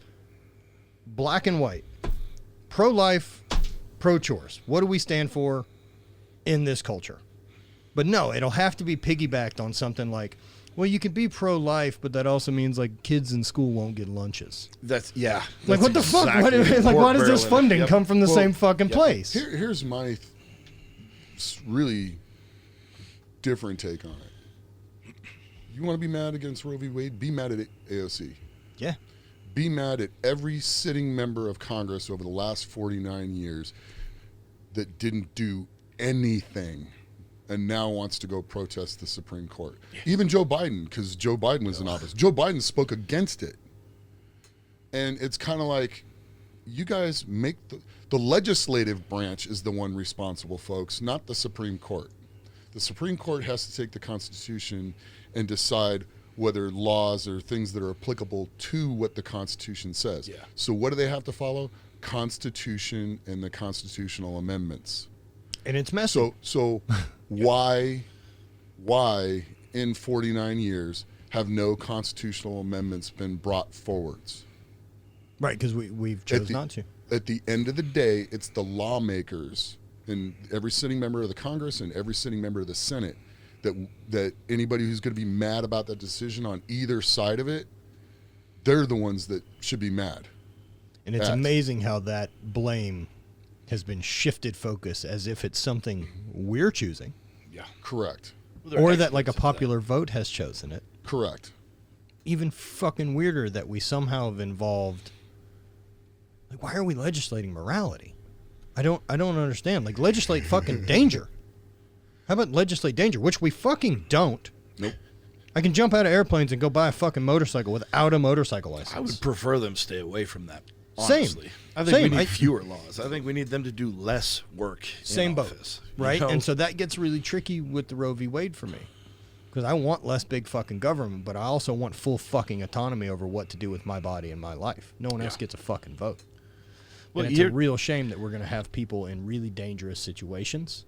black and white, pro-life, pro-chores. What do we stand for in this culture? But no, it'll have to be piggybacked on something like, well, you can be pro-life, but that also means, like, kids in school won't get lunches. Like, what the fuck? Why does this funding come from the same fucking place? Here's my really different take on it. You want to be mad against Roe v. Wade? Be mad at AOC. Yeah. Be mad at every sitting member of Congress over the last 49 years that didn't do anything and now wants to go protest the Supreme Court. Yeah. Even Joe Biden, because Joe Biden was in office. Joe Biden spoke against it. And it's kind of like, you guys make the legislative branch is the one responsible, folks, not the Supreme Court. The Supreme Court has to take the Constitution and decide whether laws or things that are applicable to what the Constitution says. Yeah. So what do they have to follow? Constitution and the constitutional amendments. And it's messy. So why in 49 years have no constitutional amendments been brought forwards? Right, because we've chose not to. At the end of the day, it's the lawmakers and every sitting member of the Congress and every sitting member of the Senate that anybody who's going to be mad about that decision on either side of it, they're the ones that should be mad. And it's amazing how that blame has been shifted focus as if it's something we're choosing. Yeah. Correct. Or that, like, a popular vote has chosen it. Correct. Even fucking weirder that we somehow have involved. Like, why are we legislating morality? I don't understand. Like, legislate fucking danger. How about legislate danger, which we fucking don't. Nope. I can jump out of airplanes and go buy a fucking motorcycle without a motorcycle license. I would prefer them stay away from that. Honestly. Same. I think we need fewer laws. I think we need them to do less work in office. Right? And so that gets really tricky with the Roe v. Wade for me. Because I want less big fucking government, but I also want full fucking autonomy over what to do with my body and my life. No one else gets a fucking vote. Well, and it's a real shame that we're going to have people in really dangerous situations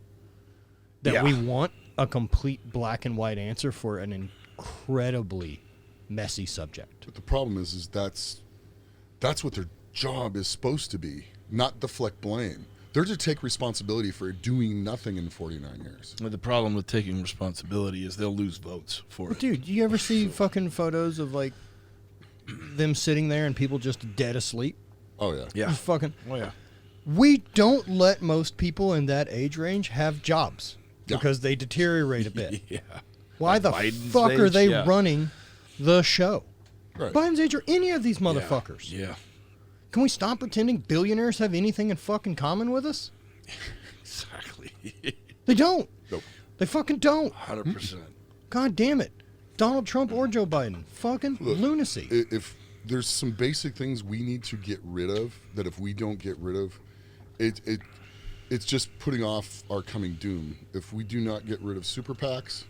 that we want a complete black and white answer for an incredibly messy subject. But the problem is that's what their job is supposed to be, not deflect blame. They're to take responsibility for doing nothing in 49 years. But the problem with taking responsibility is they'll lose votes for it. Dude, you ever see fucking photos of, like, them sitting there and people just dead asleep? Oh, yeah. Yeah. Fucking. Oh, yeah. We don't let most people in that age range have jobs because they deteriorate a bit. Yeah. Why the fuck are they running the show? Right. Biden's age or any of these motherfuckers. Yeah. Can we stop pretending billionaires have anything in fucking common with us? Exactly. They don't. Nope. They fucking don't. 100%. God damn it. Donald Trump or Joe Biden. Fucking lunacy. If there's some basic things we need to get rid of, that if we don't get rid of, it's just putting off our coming doom. If we do not get rid of super PACs,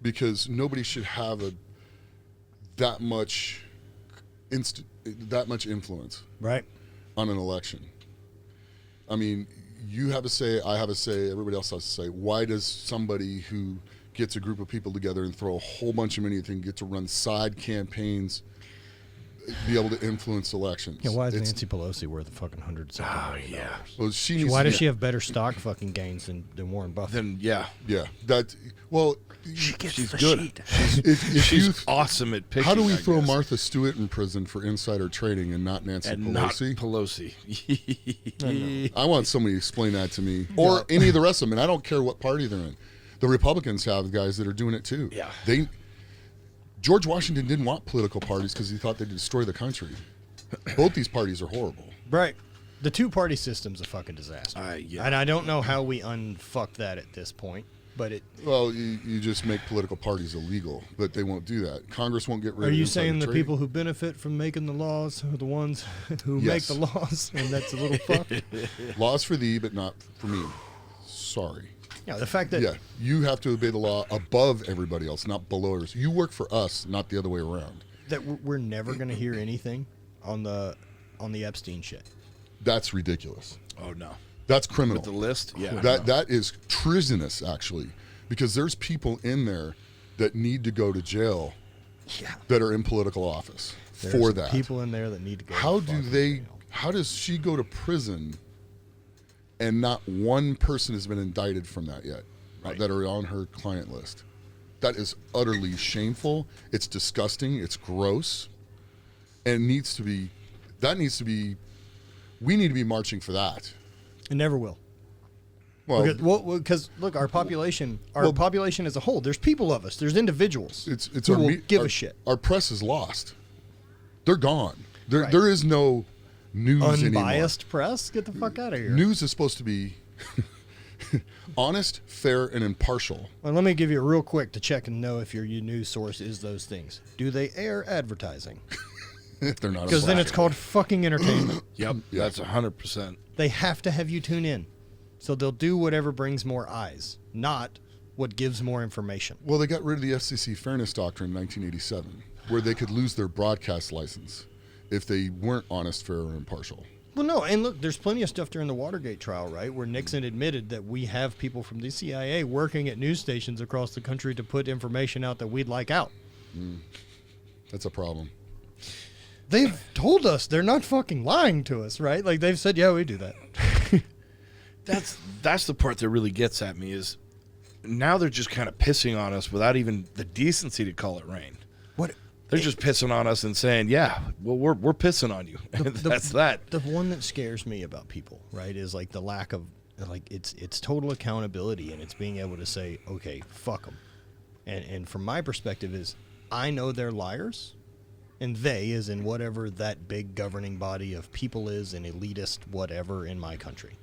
because nobody should have that much influence right on an election. I mean, you have a say, I have a say, everybody else has a say. Why does somebody who gets a group of people together and throw a whole bunch of money and get to run side campaigns be able to influence elections? Yeah, why is Nancy Pelosi worth a fucking $100 million? Well, Why does she have better stock fucking gains than Warren Buffett? Yeah. That well, She's good. She's awesome at picking. How do we throw Martha Stewart in prison for insider trading and not Nancy Pelosi? Not Pelosi. I want somebody to explain that to me, or any of the rest of them. And I don't care what party they're in. The Republicans have guys that are doing it too. Yeah. George Washington didn't want political parties because he thought they'd destroy the country. Both these parties are horrible. Right. The two-party system's a fucking disaster. And I don't know how we unfuck that at this point. But well, you just make political parties illegal, but they won't do that. Congress won't get rid of it. Are you saying the people who benefit from making the laws are the ones who make the laws, and that's a little fucked? Laws for thee, but not for me. Sorry. Yeah, the fact that you have to obey the law above everybody else, not below us. You work for us, not the other way around. That we're never going to hear anything on the Epstein shit. That's ridiculous. Oh no. That's criminal. With the list? Yeah. That is treasonous, actually, because there's people in there that need to go to jail that are in political office for that. People in there that need to go How does she go to prison and not one person has been indicted from that yet that are on her client list? That is utterly shameful. It's disgusting. It's gross. And we need to be marching for that. It never will. Well, because look, our population as a whole. There's people of us. There's individuals who will give a shit. Our press is lost. They're gone. There is no news anymore. Unbiased press. Get the fuck out of here. News is supposed to be honest, fair, and impartial. Well, let me give you a real quick to check and know if your news source is those things. Do they air advertising? If they're not, because then it's called fucking entertainment. Yep, that's 100%. They have to have you tune in. So they'll do whatever brings more eyes, not what gives more information. Well, they got rid of the FCC Fairness Doctrine in 1987, where they could lose their broadcast license if they weren't honest, fair, or impartial. Well, no, and look, there's plenty of stuff during the Watergate trial, right, where Nixon admitted that we have people from the CIA working at news stations across the country to put information out that we'd like out. That's a problem. They've told us. They're not fucking lying to us, right? Like, they've said, yeah, we do that. That's the part that really gets at me is now they're just kind of pissing on us without even the decency to call it rain. What? They're just pissing on us and saying, yeah, well, we're pissing on you. That's that. The one that scares me about people, right, is like the lack of, like, it's total accountability, and it's being able to say, okay, fuck them. And from my perspective is I know they're liars. And they is in whatever that big governing body of people is, an elitist whatever in my country.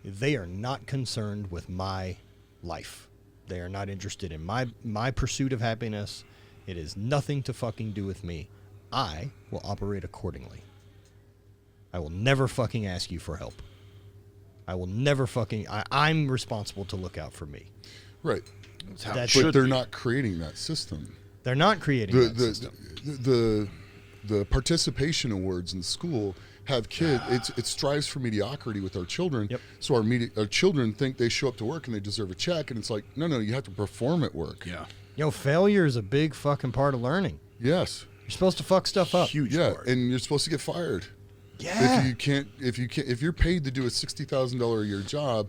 They are not concerned with my life. They are not interested in my pursuit of happiness. It has nothing to fucking do with me. I will operate accordingly. I will never fucking ask you for help. I will never fucking... I'm responsible to look out for me. Right. But they're not creating that system. They're not creating that system. The participation awards in school have kids. It strives for mediocrity with our children. Yep. So our children think they show up to work and they deserve a check, and it's like, no, you have to perform at work. Yeah. Failure is a big fucking part of learning. Yes. You're supposed to fuck stuff up. Huge part. And you're supposed to get fired. Yeah. If you're paid to do a $60,000 a year job,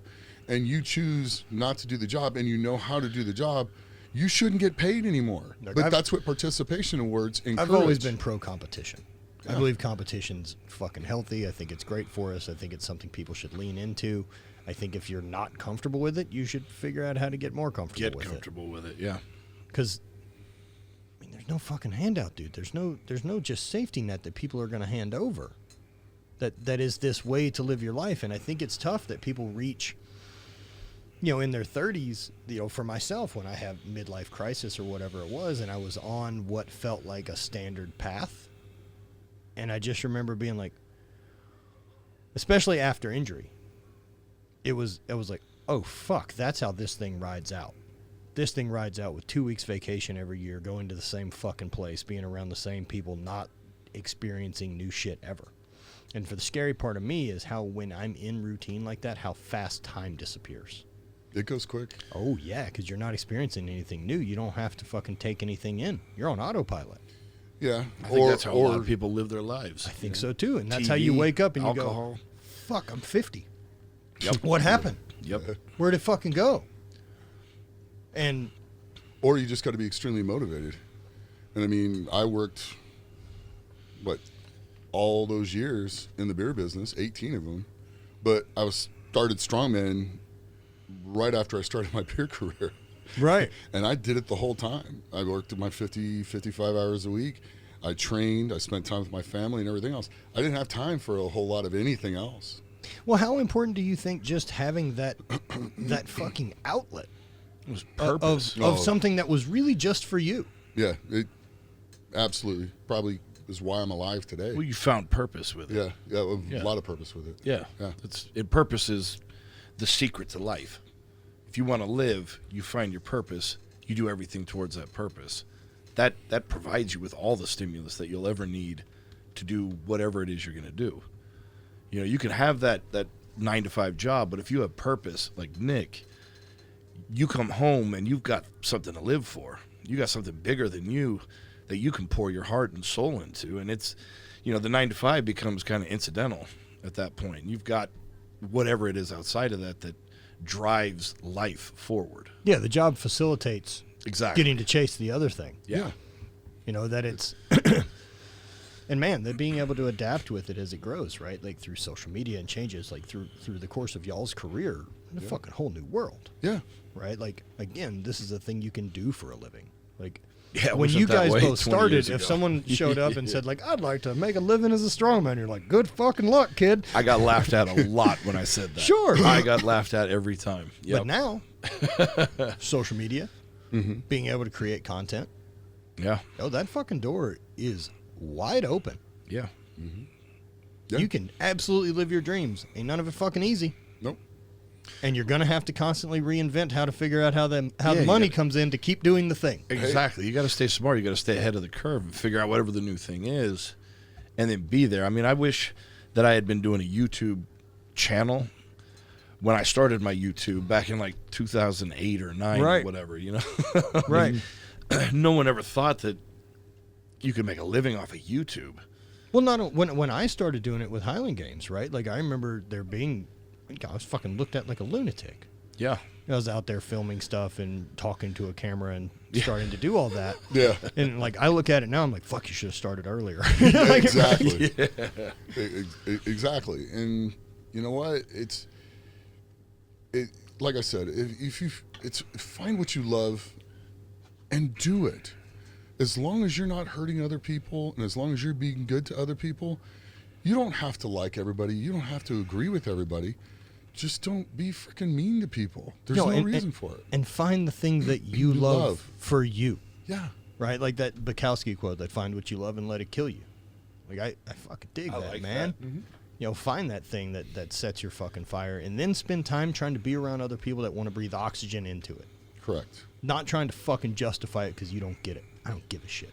and you choose not to do the job, and you know how to do the job, you shouldn't get paid anymore. Look, but that's what participation awards encourage. I've always been pro-competition. Yeah. I believe competition's fucking healthy. I think it's great for us. I think it's something people should lean into. I think if you're not comfortable with it, you should figure out how to get more comfortable with it. Get comfortable with it, yeah. Because, I mean, there's no fucking handout, dude. There's no just safety net that people are going to hand over. That is this way to live your life. And I think it's tough that people reach... in their 30s, for myself, when I have midlife crisis or whatever it was, and I was on what felt like a standard path, and I just remember being like, especially after injury, it was like, oh, fuck, that's how this thing rides out. This thing rides out with 2 weeks vacation every year, going to the same fucking place, being around the same people, not experiencing new shit ever. And for the scary part of me is how when I'm in routine like that, how fast time disappears. It goes quick. Oh, yeah, because you're not experiencing anything new. You don't have to fucking take anything in. You're on autopilot. Yeah. I think that's how a lot of people live their lives. I think so, too. And that's how you wake up and alcohol. you go, fuck, I'm 50. Yep. What happened? Yep. Where'd it fucking go? And... Or you just got to be extremely motivated. And I mean, I worked, all those years in the beer business, 18 of them. But I started Strongman right after I started my beer career. Right. And I did it the whole time. I worked at my 50, 55 hours a week. I trained. I spent time with my family and everything else. I didn't have time for a whole lot of anything else. Well, how important do you think just having that that fucking outlet It was purpose. of something that was really just for you? Yeah, it absolutely probably is why I'm alive today. Well, you found purpose with it. Yeah, a lot of purpose with it. Yeah. Purpose is the secret to life. If you want to live, you find your purpose. You do everything towards that purpose. That provides you with all the stimulus that you'll ever need to do whatever it is you're going to do. You know, you can have that 9-to-5 job, but if you have purpose, like Nick, you come home and you've got something to live for. You got something bigger than you that you can pour your heart and soul into. And it's, the 9-to-5 becomes kind of incidental at that point. You've got whatever it is outside of that drives life forward. Yeah, the job facilitates getting to chase the other thing. Yeah. That it's... And man, that being able to adapt with it as it grows, right? Like through social media and changes, like through the course of y'all's career, in a fucking whole new world. Yeah. Right? Like, again, this is a thing you can do for a living. Like, Yeah, when you guys both started, if ago. someone showed up and said, like, I'd like to make a living as a strongman, you're like, good fucking luck, kid. I got laughed at a lot when I said that. Sure. I got laughed at every time. Yep. But now, social media, being able to create content, Yeah. that fucking door is wide open. Yeah. Yeah. You can absolutely live your dreams. Ain't none of it fucking easy. Nope. And you're going to have to constantly reinvent how to figure out how the you money gotta- comes in to keep doing the thing. Exactly. You got to stay smart. You got to stay ahead of the curve and figure out whatever the new thing is and then be there. I mean, I wish that I had been doing a YouTube channel when I started my YouTube back in like 2008 or 9 Right. or whatever, Right. No one ever thought that you could make a living off of YouTube. Well, not when I started doing it with Highland Games, right? Like, I remember there being, I was fucking looked at like a lunatic. Yeah. I was out there filming stuff and talking to a camera and starting to do all that. Yeah. And like, I look at it now, I'm like, fuck, you should have started earlier. Yeah, exactly. Exactly. And you know what? It's like I said, if you find what you love and do it. As long as you're not hurting other people and as long as you're being good to other people, you don't have to like everybody. You don't have to agree with everybody. Just don't be freaking mean to people. There's no reason for it. And find the thing that you love for you. Yeah. Right? Like that Bukowski quote, that find what you love and let it kill you. Like, I fucking dig that, like man. that. Mm-hmm. Find that thing that sets your fucking fire and then spend time trying to be around other people that want to breathe oxygen into it. Correct. Not trying to fucking justify it because you don't get it. I don't give a shit.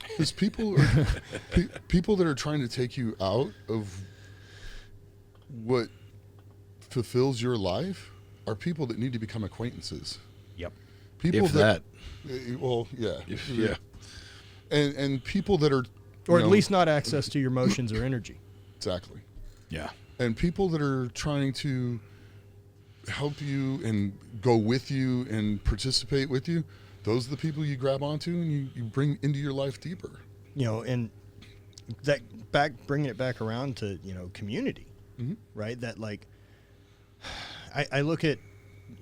Because people that are trying to take you out of what fulfills your life are people that need to become acquaintances. Yep. People If that. Well, yeah. Yeah. And people that are... Or at least not access to your emotions or energy. Exactly. Yeah. And people that are trying to help you and go with you and participate with you, those are the people you grab onto and you bring into your life deeper. And that bringing it back around to, community, right? That like, I look at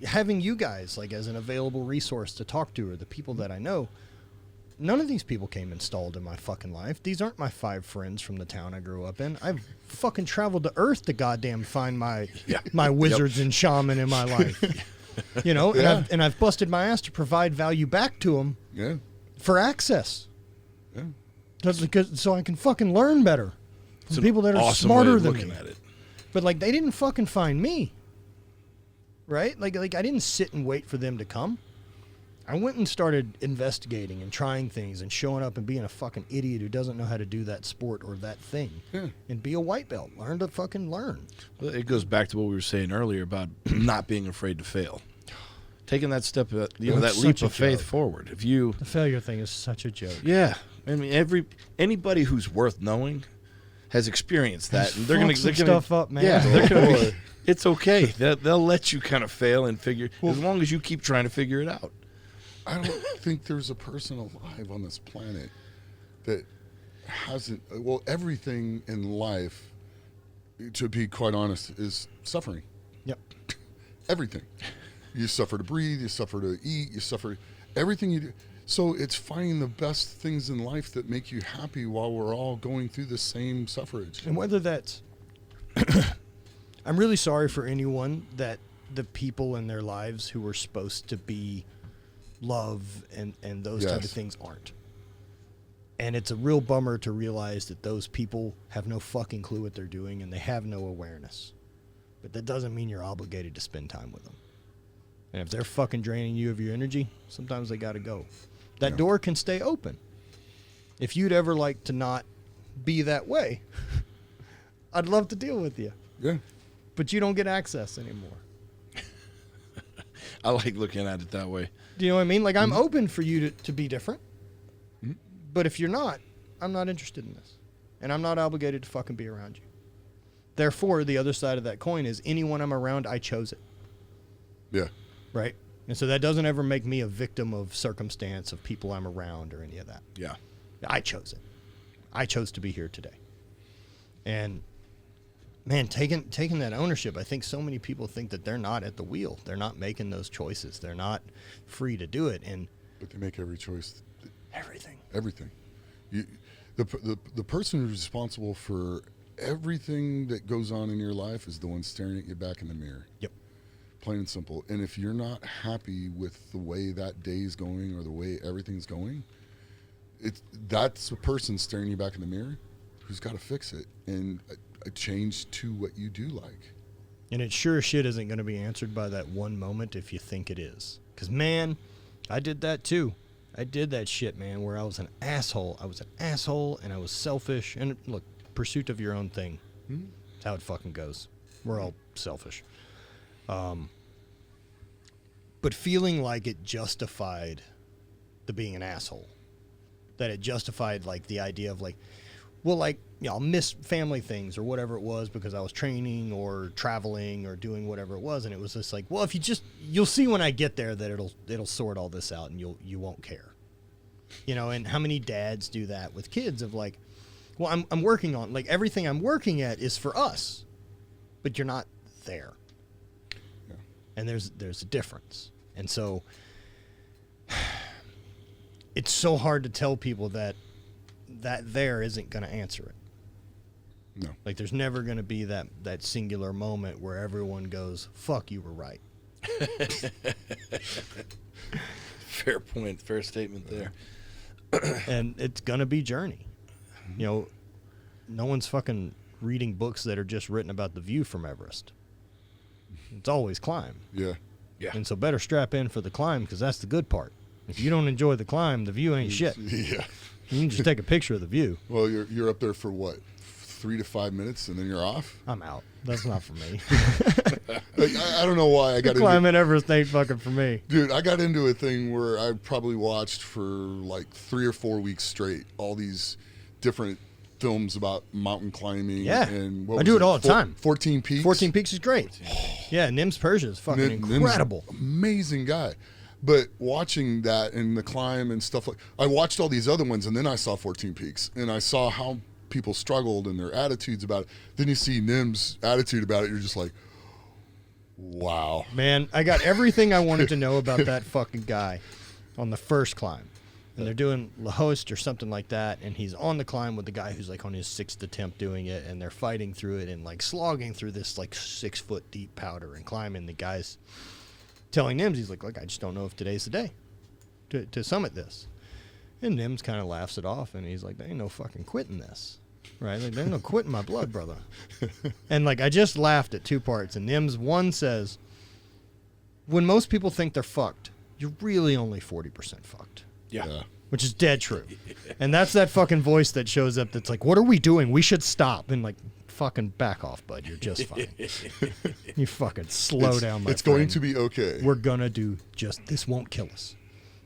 having you guys like as an available resource to talk to, or the people that I know. None of these people came installed in my fucking life. These aren't my 5 friends from the town I grew up in. I've fucking traveled to Earth to goddamn find my wizards and shaman in my life. And I've busted my ass to provide value back to them. Yeah. For access. Yeah. So I can fucking learn better from people that are awesome smarter way of than looking me. at it. But like, they didn't fucking find me. Right? Like I didn't sit and wait for them to come. I went and started investigating and trying things and showing up and being a fucking idiot who doesn't know how to do that sport or that thing. Yeah. And be a white belt. Learn to fucking learn. Well, it goes back to what we were saying earlier about not being afraid to fail. Taking that step, that leap of faith forward. The failure thing is such a joke. Yeah. I mean, anybody who's worth knowing has experienced that. And they're going to stuff up, man. Yeah, they're going to be, it's okay. They'll let you kind of fail and figure, as long as you keep trying to figure it out. I don't think there's a person alive on this planet that hasn't. Well, everything in life, to be quite honest, is suffering. Yep. Everything. You suffer to breathe. You suffer to eat. You suffer everything you do. So it's finding the best things in life that make you happy while we're all going through the same suffrage. And whether that's, I'm really sorry for anyone that the people in their lives who were supposed to be love and those type of things aren't. And it's a real bummer to realize that those people have no fucking clue what they're doing and they have no awareness. But that doesn't mean you're obligated to spend time with them. And if they're fucking draining you of your energy, sometimes they got to go. That door can stay open. If you'd ever like to not be that way, I'd love to deal with you. Yeah. But you don't get access anymore. I like looking at it that way. Do you know what I mean? Like, I'm open for you to be different. But if you're not, I'm not interested in this. And I'm not obligated to fucking be around you. Therefore, the other side of that coin is anyone I'm around, I chose it. Yeah. Right? And so that doesn't ever make me a victim of circumstance, of people I'm around, or any of that. Yeah. I chose it. I chose to be here today. And, man, taking that ownership, I think so many people think that they're not at the wheel. They're not making those choices. They're not free to do it. But they make every choice. Everything. Everything. The person who's responsible for everything that goes on in your life is the one staring at you back in the mirror. Yep. Plain and simple. And if you're not happy with the way that day is going or the way everything's going, that's the person staring you back in the mirror who's got to fix it and a change to what you do like. And it sure as shit isn't going to be answered by that one moment if you think it is. Because, man, I did that too. I did that shit, man, where I was an asshole. I was an asshole and I was selfish. And look, pursuit of your own thing. That's how it fucking goes. We're all selfish. But feeling like it justified the being an asshole. That it justified, like, the idea of, like, well, like, you know, I'll miss family things or whatever it was because I was training or traveling or doing whatever it was. And it was just like, well, if you'll see when I get there that it'll sort all this out and you won't care. You know, and how many dads do that with kids of like, well, I'm working on, like, everything I'm working at is for us, but you're not there. Yeah. And there's a difference. And so it's so hard to tell people that there isn't going to answer it. No. Like, there's never going to be that singular moment where everyone goes, fuck, you were right. Fair point. Fair statement there. And it's going to be journey. You know, no one's fucking reading books that are just written about the view from Everest. It's always climb. Yeah. Yeah. And so better strap in for the climb because that's the good part. If you don't enjoy the climb, the view ain't shit. Yeah. You can just take a picture of the view. Well, you're up there for what, 3 to 5 minutes, and then you're off? I'm out. That's not for me. Like, I don't know why I got into climbing Everest ain't fucking for me. Dude, I got into a thing where I probably watched for like 3 or 4 weeks straight all these different films about mountain climbing. Yeah. And I do it all the time. 14 Peaks. 14 Peaks is great. Yeah, Nims Persia is fucking incredible. Nim's amazing guy. But watching that and the climb and stuff like, I watched all these other ones and then I saw 14 Peaks and I saw how people struggled and their attitudes about it. Then you see Nim's attitude about it. You're just like, wow. Man, I got everything I wanted to know about that fucking guy on the first climb. And they're doing La Hoste or something like that. And he's on the climb with the guy who's like on his 6th attempt doing it. And they're fighting through it and like slogging through this like 6 foot deep powder and climbing. The guy's telling Nims, he's like, look, I just don't know if today's the day to summit this. And Nims kind of laughs it off, and he's like, there ain't no fucking quitting this, right? Like, there ain't no quitting my blood, brother. And, like, I just laughed at 2 parts, and Nims, one says, when most people think they're fucked, you're really only 40% fucked. Yeah. Which is dead true. And that's that fucking voice that shows up that's like, what are we doing? We should stop. And like, fucking back off, bud. You're just fine. You fucking slow down, my It's friend. going to be okay. We're going to do this won't kill us.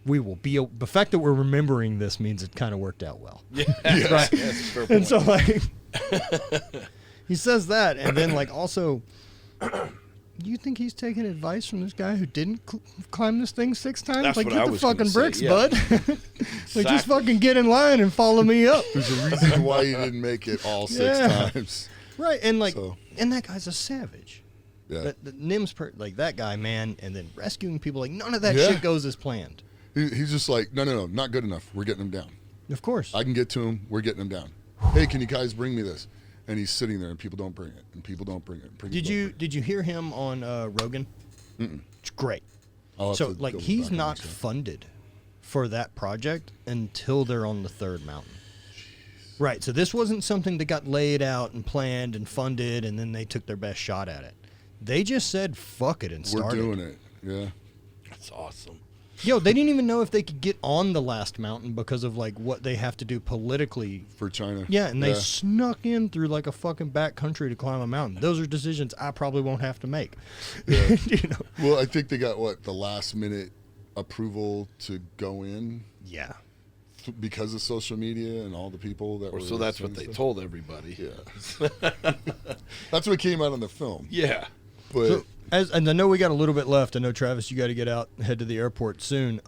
We will be, the fact that we're remembering this means it kind of worked out well. Yeah. Yes. Right. Yes, fair point. And so like, he says that. And then like also, you think he's taking advice from this guy who didn't climb this thing 6 times? That's like, what get I the was gonna fucking say, bricks, yeah. bud. Like, just fucking get in line and follow me up. There's a reason why he didn't make it all 6 times. Right. And like, So. and that guy's a savage. Yeah. The Nim's like that guy, man, and then rescuing people, like none of that Yeah. shit goes as planned. He's just like, no, not good enough. We're getting him down. Of course. I can get to him. We're getting him down. Hey, can you guys bring me this? And he's sitting there, and people don't bring it, and people don't bring it. Did you hear him on Rogan? It's great. So like he's not funded for that project until they're on the 3rd mountain. Right. So this wasn't something that got laid out and planned and funded, and then they took their best shot at it. They just said fuck it and started. We're doing it. Yeah. That's awesome. Yo, they didn't even know if they could get on the last mountain because of like what they have to do politically For China. Yeah, and they snuck in through like a fucking back country to climb a mountain. Those are decisions I probably won't have to make. Yeah. You know? Well, I think they got the last minute approval to go in Yeah. because of social media and all the people that were. So that's what saying they stuff. told everybody. Yeah. That's what came out on the film. Yeah. But So, and I know we got a little bit left. I know Travis, you got to get out, head to the airport soon.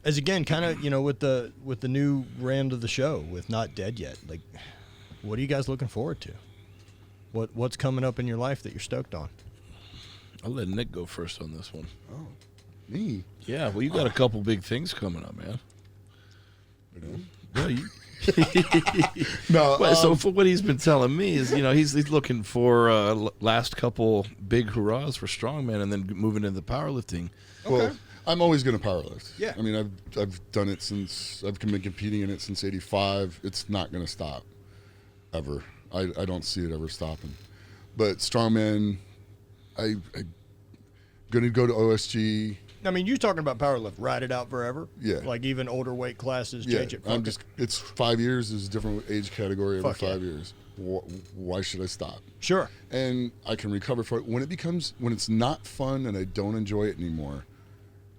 As again, kind of with the new brand of the show with Not Dead Yet. Like, what are you guys looking forward to? What's coming up in your life that you're stoked on? I'll let Nick go first on this one. oh, me. Yeah, well, you got a couple big things coming up, man. Yeah, No. Well, so for what he's been telling me is, he's looking for last couple big hurrahs for Strongman and then moving into powerlifting. Well, I'm always going to powerlift. Yeah. I mean, I've done it since I've been competing in it since '85. It's not going to stop, ever. I don't see it ever stopping. But Strongman, I'm going to go to OSG. I mean, you're talking about powerlift, ride it out forever. Yeah. Like even older weight classes, Yeah, change it. it's 5 years. There's a different age category every Fuck yeah. 5 years. Why should I stop? Sure. And I can recover for it. When it's not fun and I don't enjoy it anymore,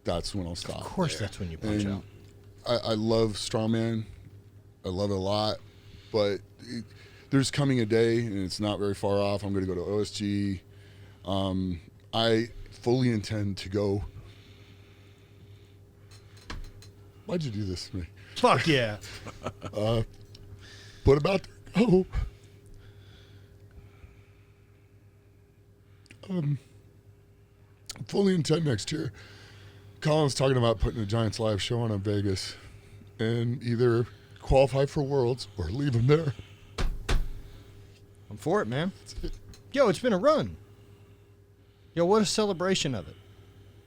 that's when I'll stop. Of course, that's when you punch And out. I love Strongman. I love it a lot. But there's coming a day, and it's not very far off. I'm going to go to OSG. I fully intend to go. Why'd you do this to me? Fuck yeah. But about to go. Fully intend next year. Colin's talking about putting a Giants live show on in Vegas and either qualify for Worlds or leave them there. I'm for it, man. Yo, it's been a run. Yo, what a celebration of it.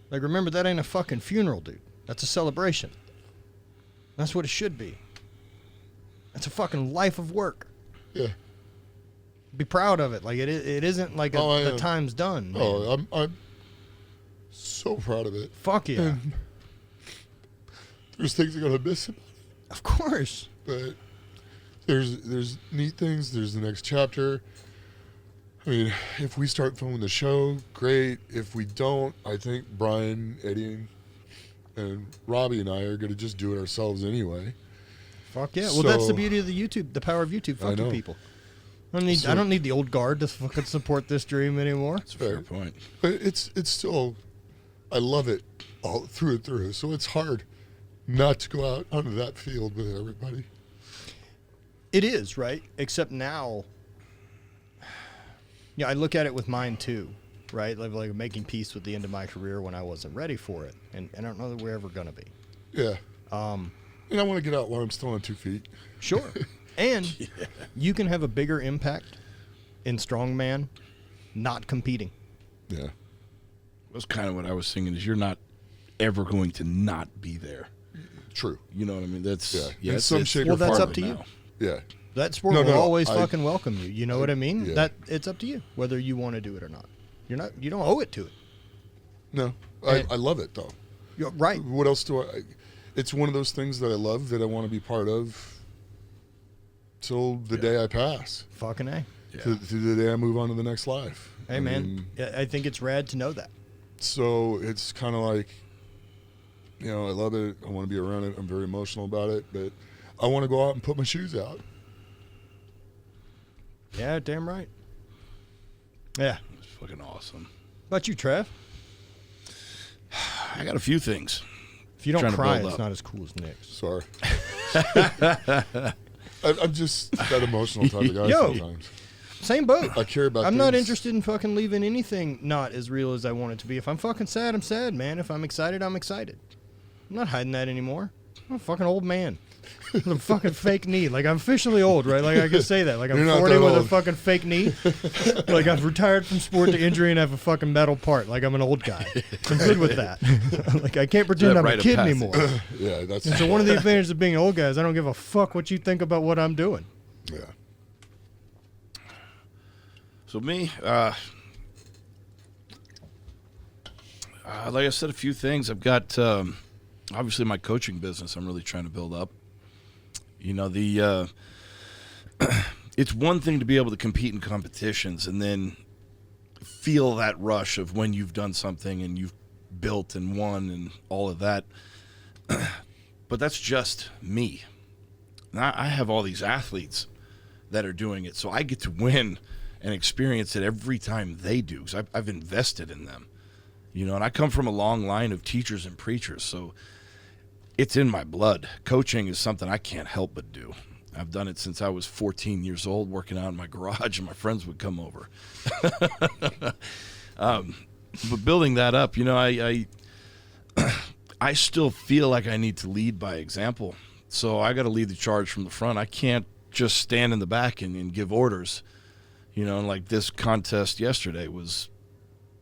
Like, remember, that ain't a fucking funeral, dude. That's a celebration. That's what it should be. That's a fucking life of work. Yeah. Be proud of it. Like, it isn't like the time's done. Man. Oh, I'm so proud of it. Fuck yeah. And there's things I'm gonna miss about it, Of course. but there's neat things. There's the next chapter. I mean, if we start filming the show, great. If we don't, I think Brian, Eddie, and Robbie and I are gonna just do it ourselves anyway. Fuck yeah. Well, that's the So- beauty of the power of YouTube. Fuck you know. people. I don't need the old guard to fucking support this dream anymore. That's a fair point. But it's still, I love it all through and through. So it's hard not to go out onto that field with everybody. It is, right? Except now, yeah, I look at it with mine too, right? Like making peace with the end of my career when I wasn't ready for it. And I don't know that we're ever going to be. Yeah. And I want to get out while I'm still on 2 feet. Sure. And you can have a bigger impact in Strongman not competing. Yeah. That's kind of what I was thinking is you're not ever going to not be there. True. You know what I mean? That's In some shape Well, or that's form. up to you. now. Yeah. That sport No, will no, always I- fucking welcome you. You know what I mean? Yeah. That it's up to you whether you want to do it or not. You don't owe it to it. No. And- I love it, though. You're right. What else do I? It's one of those things that I love that I want to be part of till the day I pass. Fucking A. Yeah. To the day I move on to the next life. Hey, man, I think it's rad to know that. So it's kind of like, I love it. I want to be around it. I'm very emotional about it, but I want to go out and put my shoes out. Yeah, damn right. Yeah. It's fucking awesome. How about you, Trev? I got a few things. If you don't cry, it's not as cool as Nick's. Sorry. I'm just that emotional type of guy sometimes. Same boat. I care about I'm things. not interested in fucking leaving anything not as real as I want it to be. If I'm fucking sad, I'm sad, man. If I'm excited, I'm excited. I'm not hiding that anymore. I'm a fucking old man. With a fucking fake knee. Like, I'm officially old, right? Like, I can say that. Like, I'm 40 with a fucking fake knee. Like, I've retired from sport to injury and have a fucking metal part. Like, I'm an old guy. I'm good with that. Like, I can't pretend I'm a kid anymore. Yeah, that's. And so one of the advantages of being an old guy is I don't give a fuck what you think about what I'm doing. Yeah. So me, like I said, a few things. I've got obviously my coaching business. I'm really trying to build up. It's one thing to be able to compete in competitions and then feel that rush of when you've done something and you've built and won and all of that. But that's just me. Now, I have all these athletes that are doing it, so I get to win and experience it every time they do, because I've invested in them. And I come from a long line of teachers and preachers, so it's in my blood. Coaching is something I can't help but do. I've done it since I was 14 years old, working out in my garage, and my friends would come over. But building that up, I still feel like I need to lead by example. So I got to lead the charge from the front. I can't just stand in the back and give orders. And like this contest yesterday was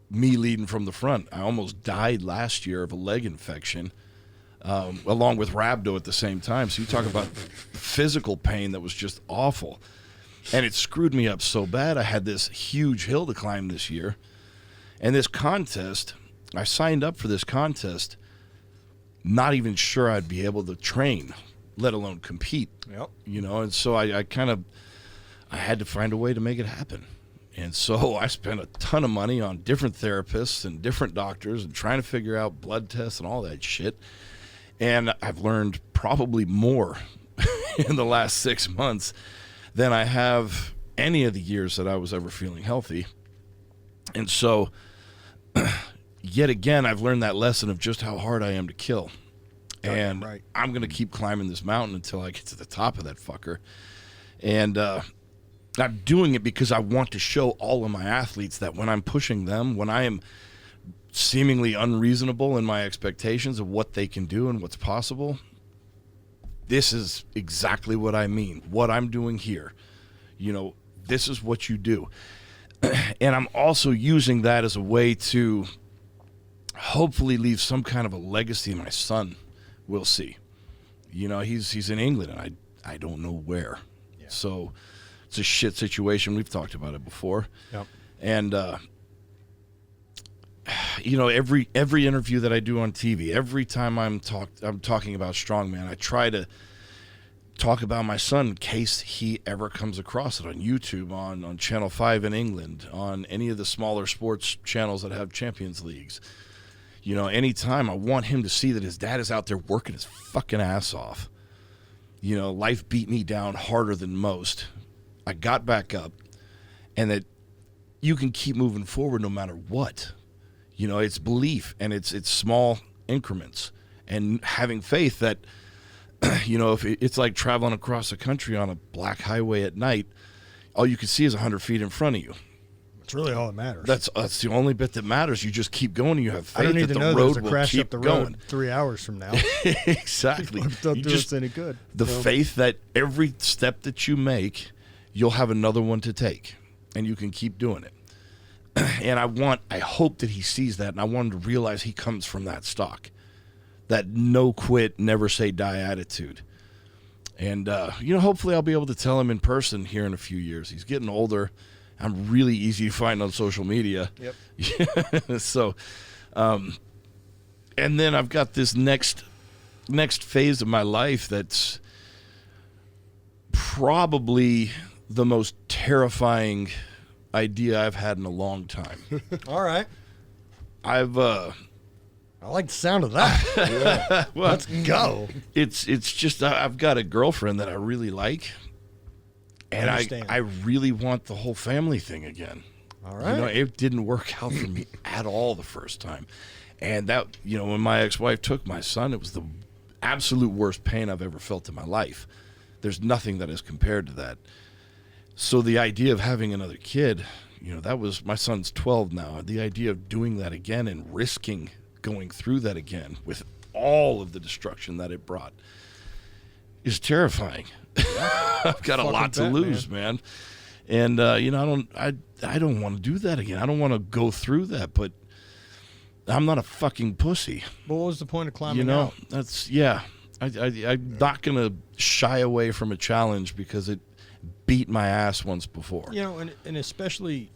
me leading from the front. I almost died last year of a leg infection, along with rhabdo at the same time. So you talk about physical pain that was just awful. And it screwed me up so bad. I had this huge hill to climb this year. And this contest, I signed up for this contest not even sure I'd be able to train, let alone compete. Yep. And so I had to find a way to make it happen. And so I spent a ton of money on different therapists and different doctors and trying to figure out blood tests and all that shit. And I've learned probably more in the last 6 months than I have any of the years that I was ever feeling healthy. And so, yet again, I've learned that lesson of just how hard I am to kill. And right. I'm going to keep climbing this mountain until I get to the top of that fucker. And I'm doing it because I want to show all of my athletes that when I'm pushing them, when I am seemingly unreasonable in my expectations of what they can do and what's possible, this is exactly what I mean. What I'm doing here, this is what you do. And I'm also using that as a way to hopefully leave some kind of a legacy. My son will see. He's in England, and I don't know where. Yeah. So it's a shit situation. We've talked about it before. Yep. And every interview that I do on TV, every time I'm talking about Strongman, I try to talk about my son in case he ever comes across it on YouTube, on Channel 5 in England, on any of the smaller sports channels that have Champions Leagues. Anytime, I want him to see that his dad is out there working his fucking ass off. Life beat me down harder than most. I got back up, and that you can keep moving forward no matter what. It's belief, and it's small increments, and having faith that, if it's like traveling across the country on a black highway at night, all you can see is 100 feet in front of you. It's really all that matters. That's the only bit that matters. You just keep going, and you have faith I don't need that to the know road there's a will crash keep up the going. road 3 hours from now. Exactly. Don't do us any good. The faith that every step that you make, you'll have another one to take, and you can keep doing it. And I hope that he sees that, and I want him to realize he comes from that stock, that no quit, never say die attitude. And, hopefully I'll be able to tell him in person here in a few years. He's getting older. I'm really easy to find on social media. Yep. So, And then I've got this next phase of my life that's probably the most terrifying idea I've had in a long time. All right. I like the sound of that. well, let's go. It's just I've got a girlfriend that I really like, and I really want the whole family thing again. All right. It didn't work out for me at all the first time, and that when my ex-wife took my son, it was the absolute worst pain I've ever felt in my life. There's nothing that is compared to that. So the idea of having another kid, that was, my son's 12 now. The idea of doing that again and risking going through that again with all of the destruction that it brought is terrifying. I've got a lot to lose, man. And I don't want to do that again. I don't want to go through that, but I'm not a fucking pussy. But what was the point of climbing out? I'm not gonna shy away from a challenge because it beat my ass once before. And especially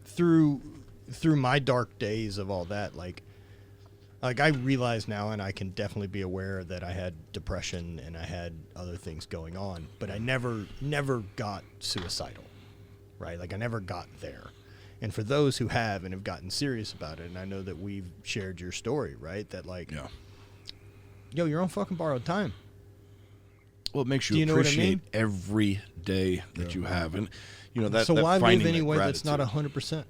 through my dark days of all that, like I realize now, and I can definitely be aware that I had depression and I had other things going on, but I never got suicidal, right? Like I never got there. And for those who have and have gotten serious about it, and I know that we've shared your story, right? That you're on fucking borrowed time. Well, it makes you appreciate every day that you have, and that. So why live anyway that's not 100%?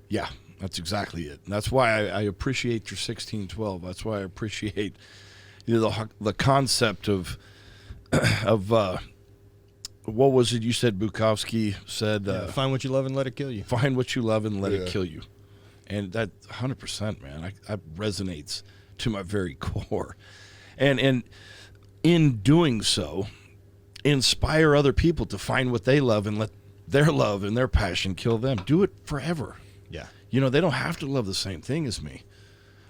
Yeah, that's exactly it. And that's why I appreciate your 1612. That's why I appreciate the concept of what was it you said? Bukowski said, "Find what you love and let it kill you." Find what you love and let it kill you, and that 100%, man, that resonates to my very core, and in doing so, inspire other people to find what they love and let their love and their passion kill them. Do it forever. Yeah. They don't have to love the same thing as me,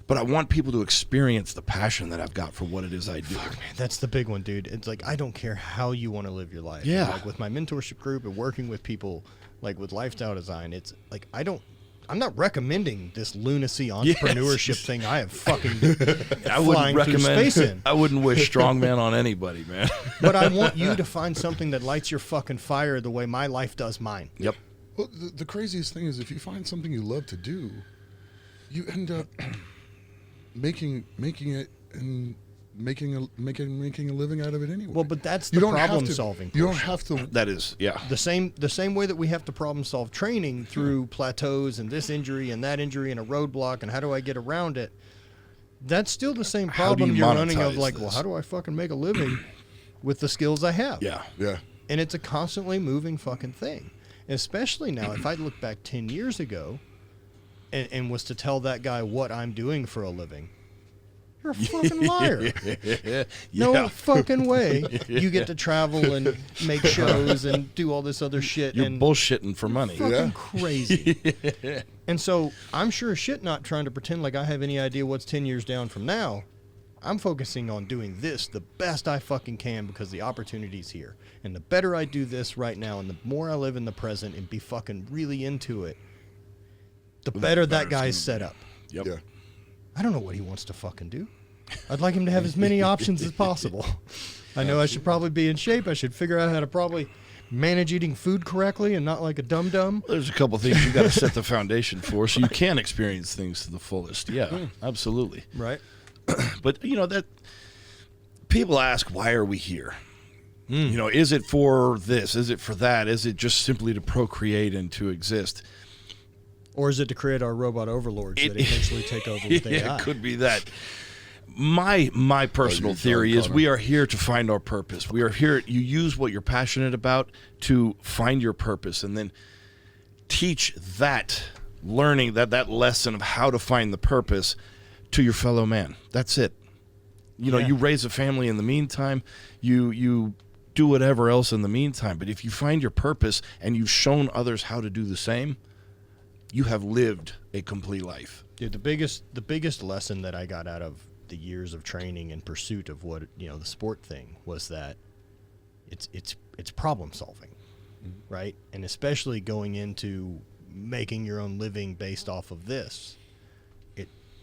but I want people to experience the passion that I've got for what it is I do. Fuck, man, that's the big one, dude. It's like, I don't care how you want to live your life. Yeah. And like with my mentorship group and working with people like with lifestyle design, it's like, I'm not recommending this lunacy entrepreneurship thing I have fucking flying through space in. I wouldn't wish Strongman on anybody, man. But I want you to find something that lights your fucking fire the way my life does mine. Yep. Well, the craziest thing is if you find something you love to do, you end up making it and making a living out of it anyway. Well, but that's the problem solving. You don't have to. That is, yeah. The same way that we have to problem solve training through plateaus and this injury and that injury and a roadblock and how do I get around it. That's still the same problem you're running of like, well, how do I fucking make a living with the skills I have? Yeah. Yeah. And it's a constantly moving fucking thing. Especially now, if I look back 10 years ago and was to tell that guy what I'm doing for a living, you're a fucking liar. No fucking way you get to travel and make shows and do all this other shit. You're and bullshitting for money. Fucking crazy. And so I'm sure as shit not trying to pretend like I have any idea what's 10 years down from now. I'm focusing on doing this the best I fucking can because the opportunity's here. And the better I do this right now and the more I live in the present and be fucking really into it, the better that guy's set up. Yep. Yeah. I don't know what he wants to fucking do. I'd like him to have as many options as possible. I know I should probably be in shape. I should figure out how to probably manage eating food correctly and not like a dum-dum. There's a couple things you got to set the foundation for so you can experience things to the fullest. Yeah, absolutely. Right. But, that people ask, why are we here? Is it for this? Is it for that? Is it just simply to procreate and to exist? Or is it to create our robot overlords that eventually take over with AI? It could be that. My personal theory is we are here to find our purpose. We are here. You use what you're passionate about to find your purpose and then teach that learning, that lesson of how to find the purpose to your fellow man. That's it. You raise a family in the meantime. You do whatever else in the meantime. But if you find your purpose and you've shown others how to do the same, you have lived a complete life. Dude, the biggest lesson that I got out of the years of training and pursuit of what the sport thing was that it's problem solving, right? And especially going into making your own living based off of this,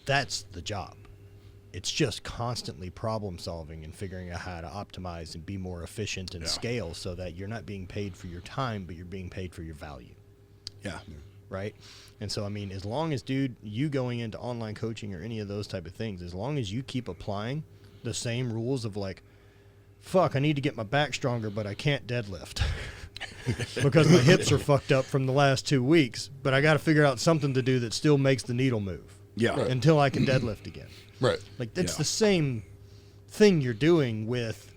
that's the job. It's just constantly problem solving and figuring out how to optimize and be more efficient and scale so that you're not being paid for your time, but you're being paid for your value. Yeah. Right? And so, I mean, as long as, dude, you going into online coaching or any of those type of things, as long as you keep applying the same rules of like, fuck, I need to get my back stronger, but I can't deadlift because my hips are fucked up from the last 2 weeks, but I got to figure out something to do that still makes the needle move. Yeah. Right. Until I can deadlift again. Right. Like, that's the same thing you're doing with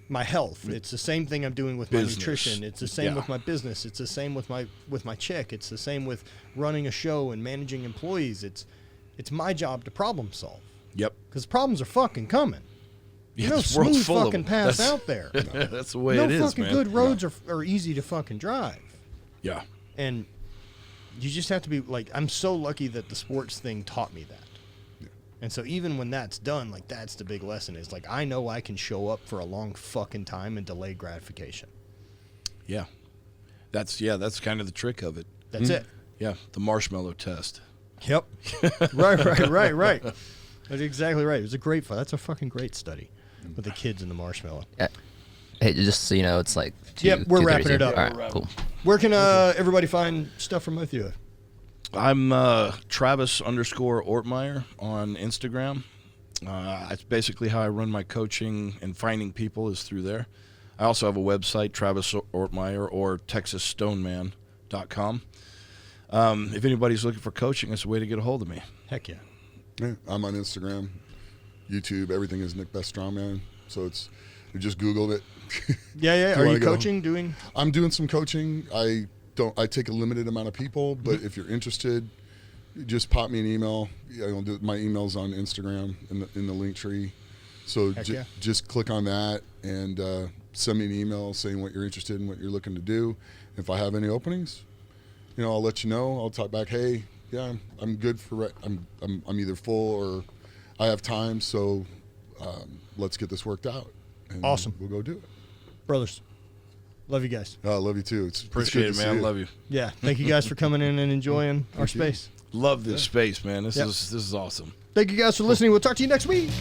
my health. It's the same thing I'm doing with Business. my nutrition. It's the same with my business. It's the same with my chick. It's the same with running a show and managing employees. It's my job to problem solve. Yep. Because problems are fucking coming. Yeah, no this world's smooth full of fucking them. paths out there. That's the way no it is, fucking man. good roads are easy to fucking drive. Yeah. And you just have to be like, I'm so lucky that the sports thing taught me that. And so even when that's done, like, that's the big lesson is like, I know I can show up for a long fucking time and delay gratification. Yeah. That's kind of the trick of it. That's it. Yeah. The marshmallow test. Yep. Right. That's exactly right. It was a great that's a fucking great study with the kids and the marshmallow. Hey, just so you know, it's like we're wrapping it up. All right, cool. Where can everybody find stuff from both of you? I'm Travis_Ortmyer on Instagram. It's basically how I run my coaching and finding people is through there. I also have a website, Travis Ortmyer or TexasStoneman.com. If anybody's looking for coaching, that's a way to get a hold of me. Heck yeah. Yeah, I'm on Instagram, YouTube. Everything is Nick Best Strongman. So you just Googled it. Yeah. Are you coaching? I'm doing some coaching. I take a limited amount of people, but if you're interested, just pop me an email. My email's on Instagram in the link tree. So just click on that and send me an email saying what you're interested in, what you're looking to do. If I have any openings, I'll let you know. I'll talk back. Hey, yeah, I'm good for. I'm either full or I have time. So let's get this worked out. And awesome. We'll go do it, brothers. Love you guys. I love you too. Appreciate it, man. Love you. Yeah. Thank you guys for coming in and enjoying our space. Love this space, man. This is awesome. Thank you guys for listening. We'll talk to you next week.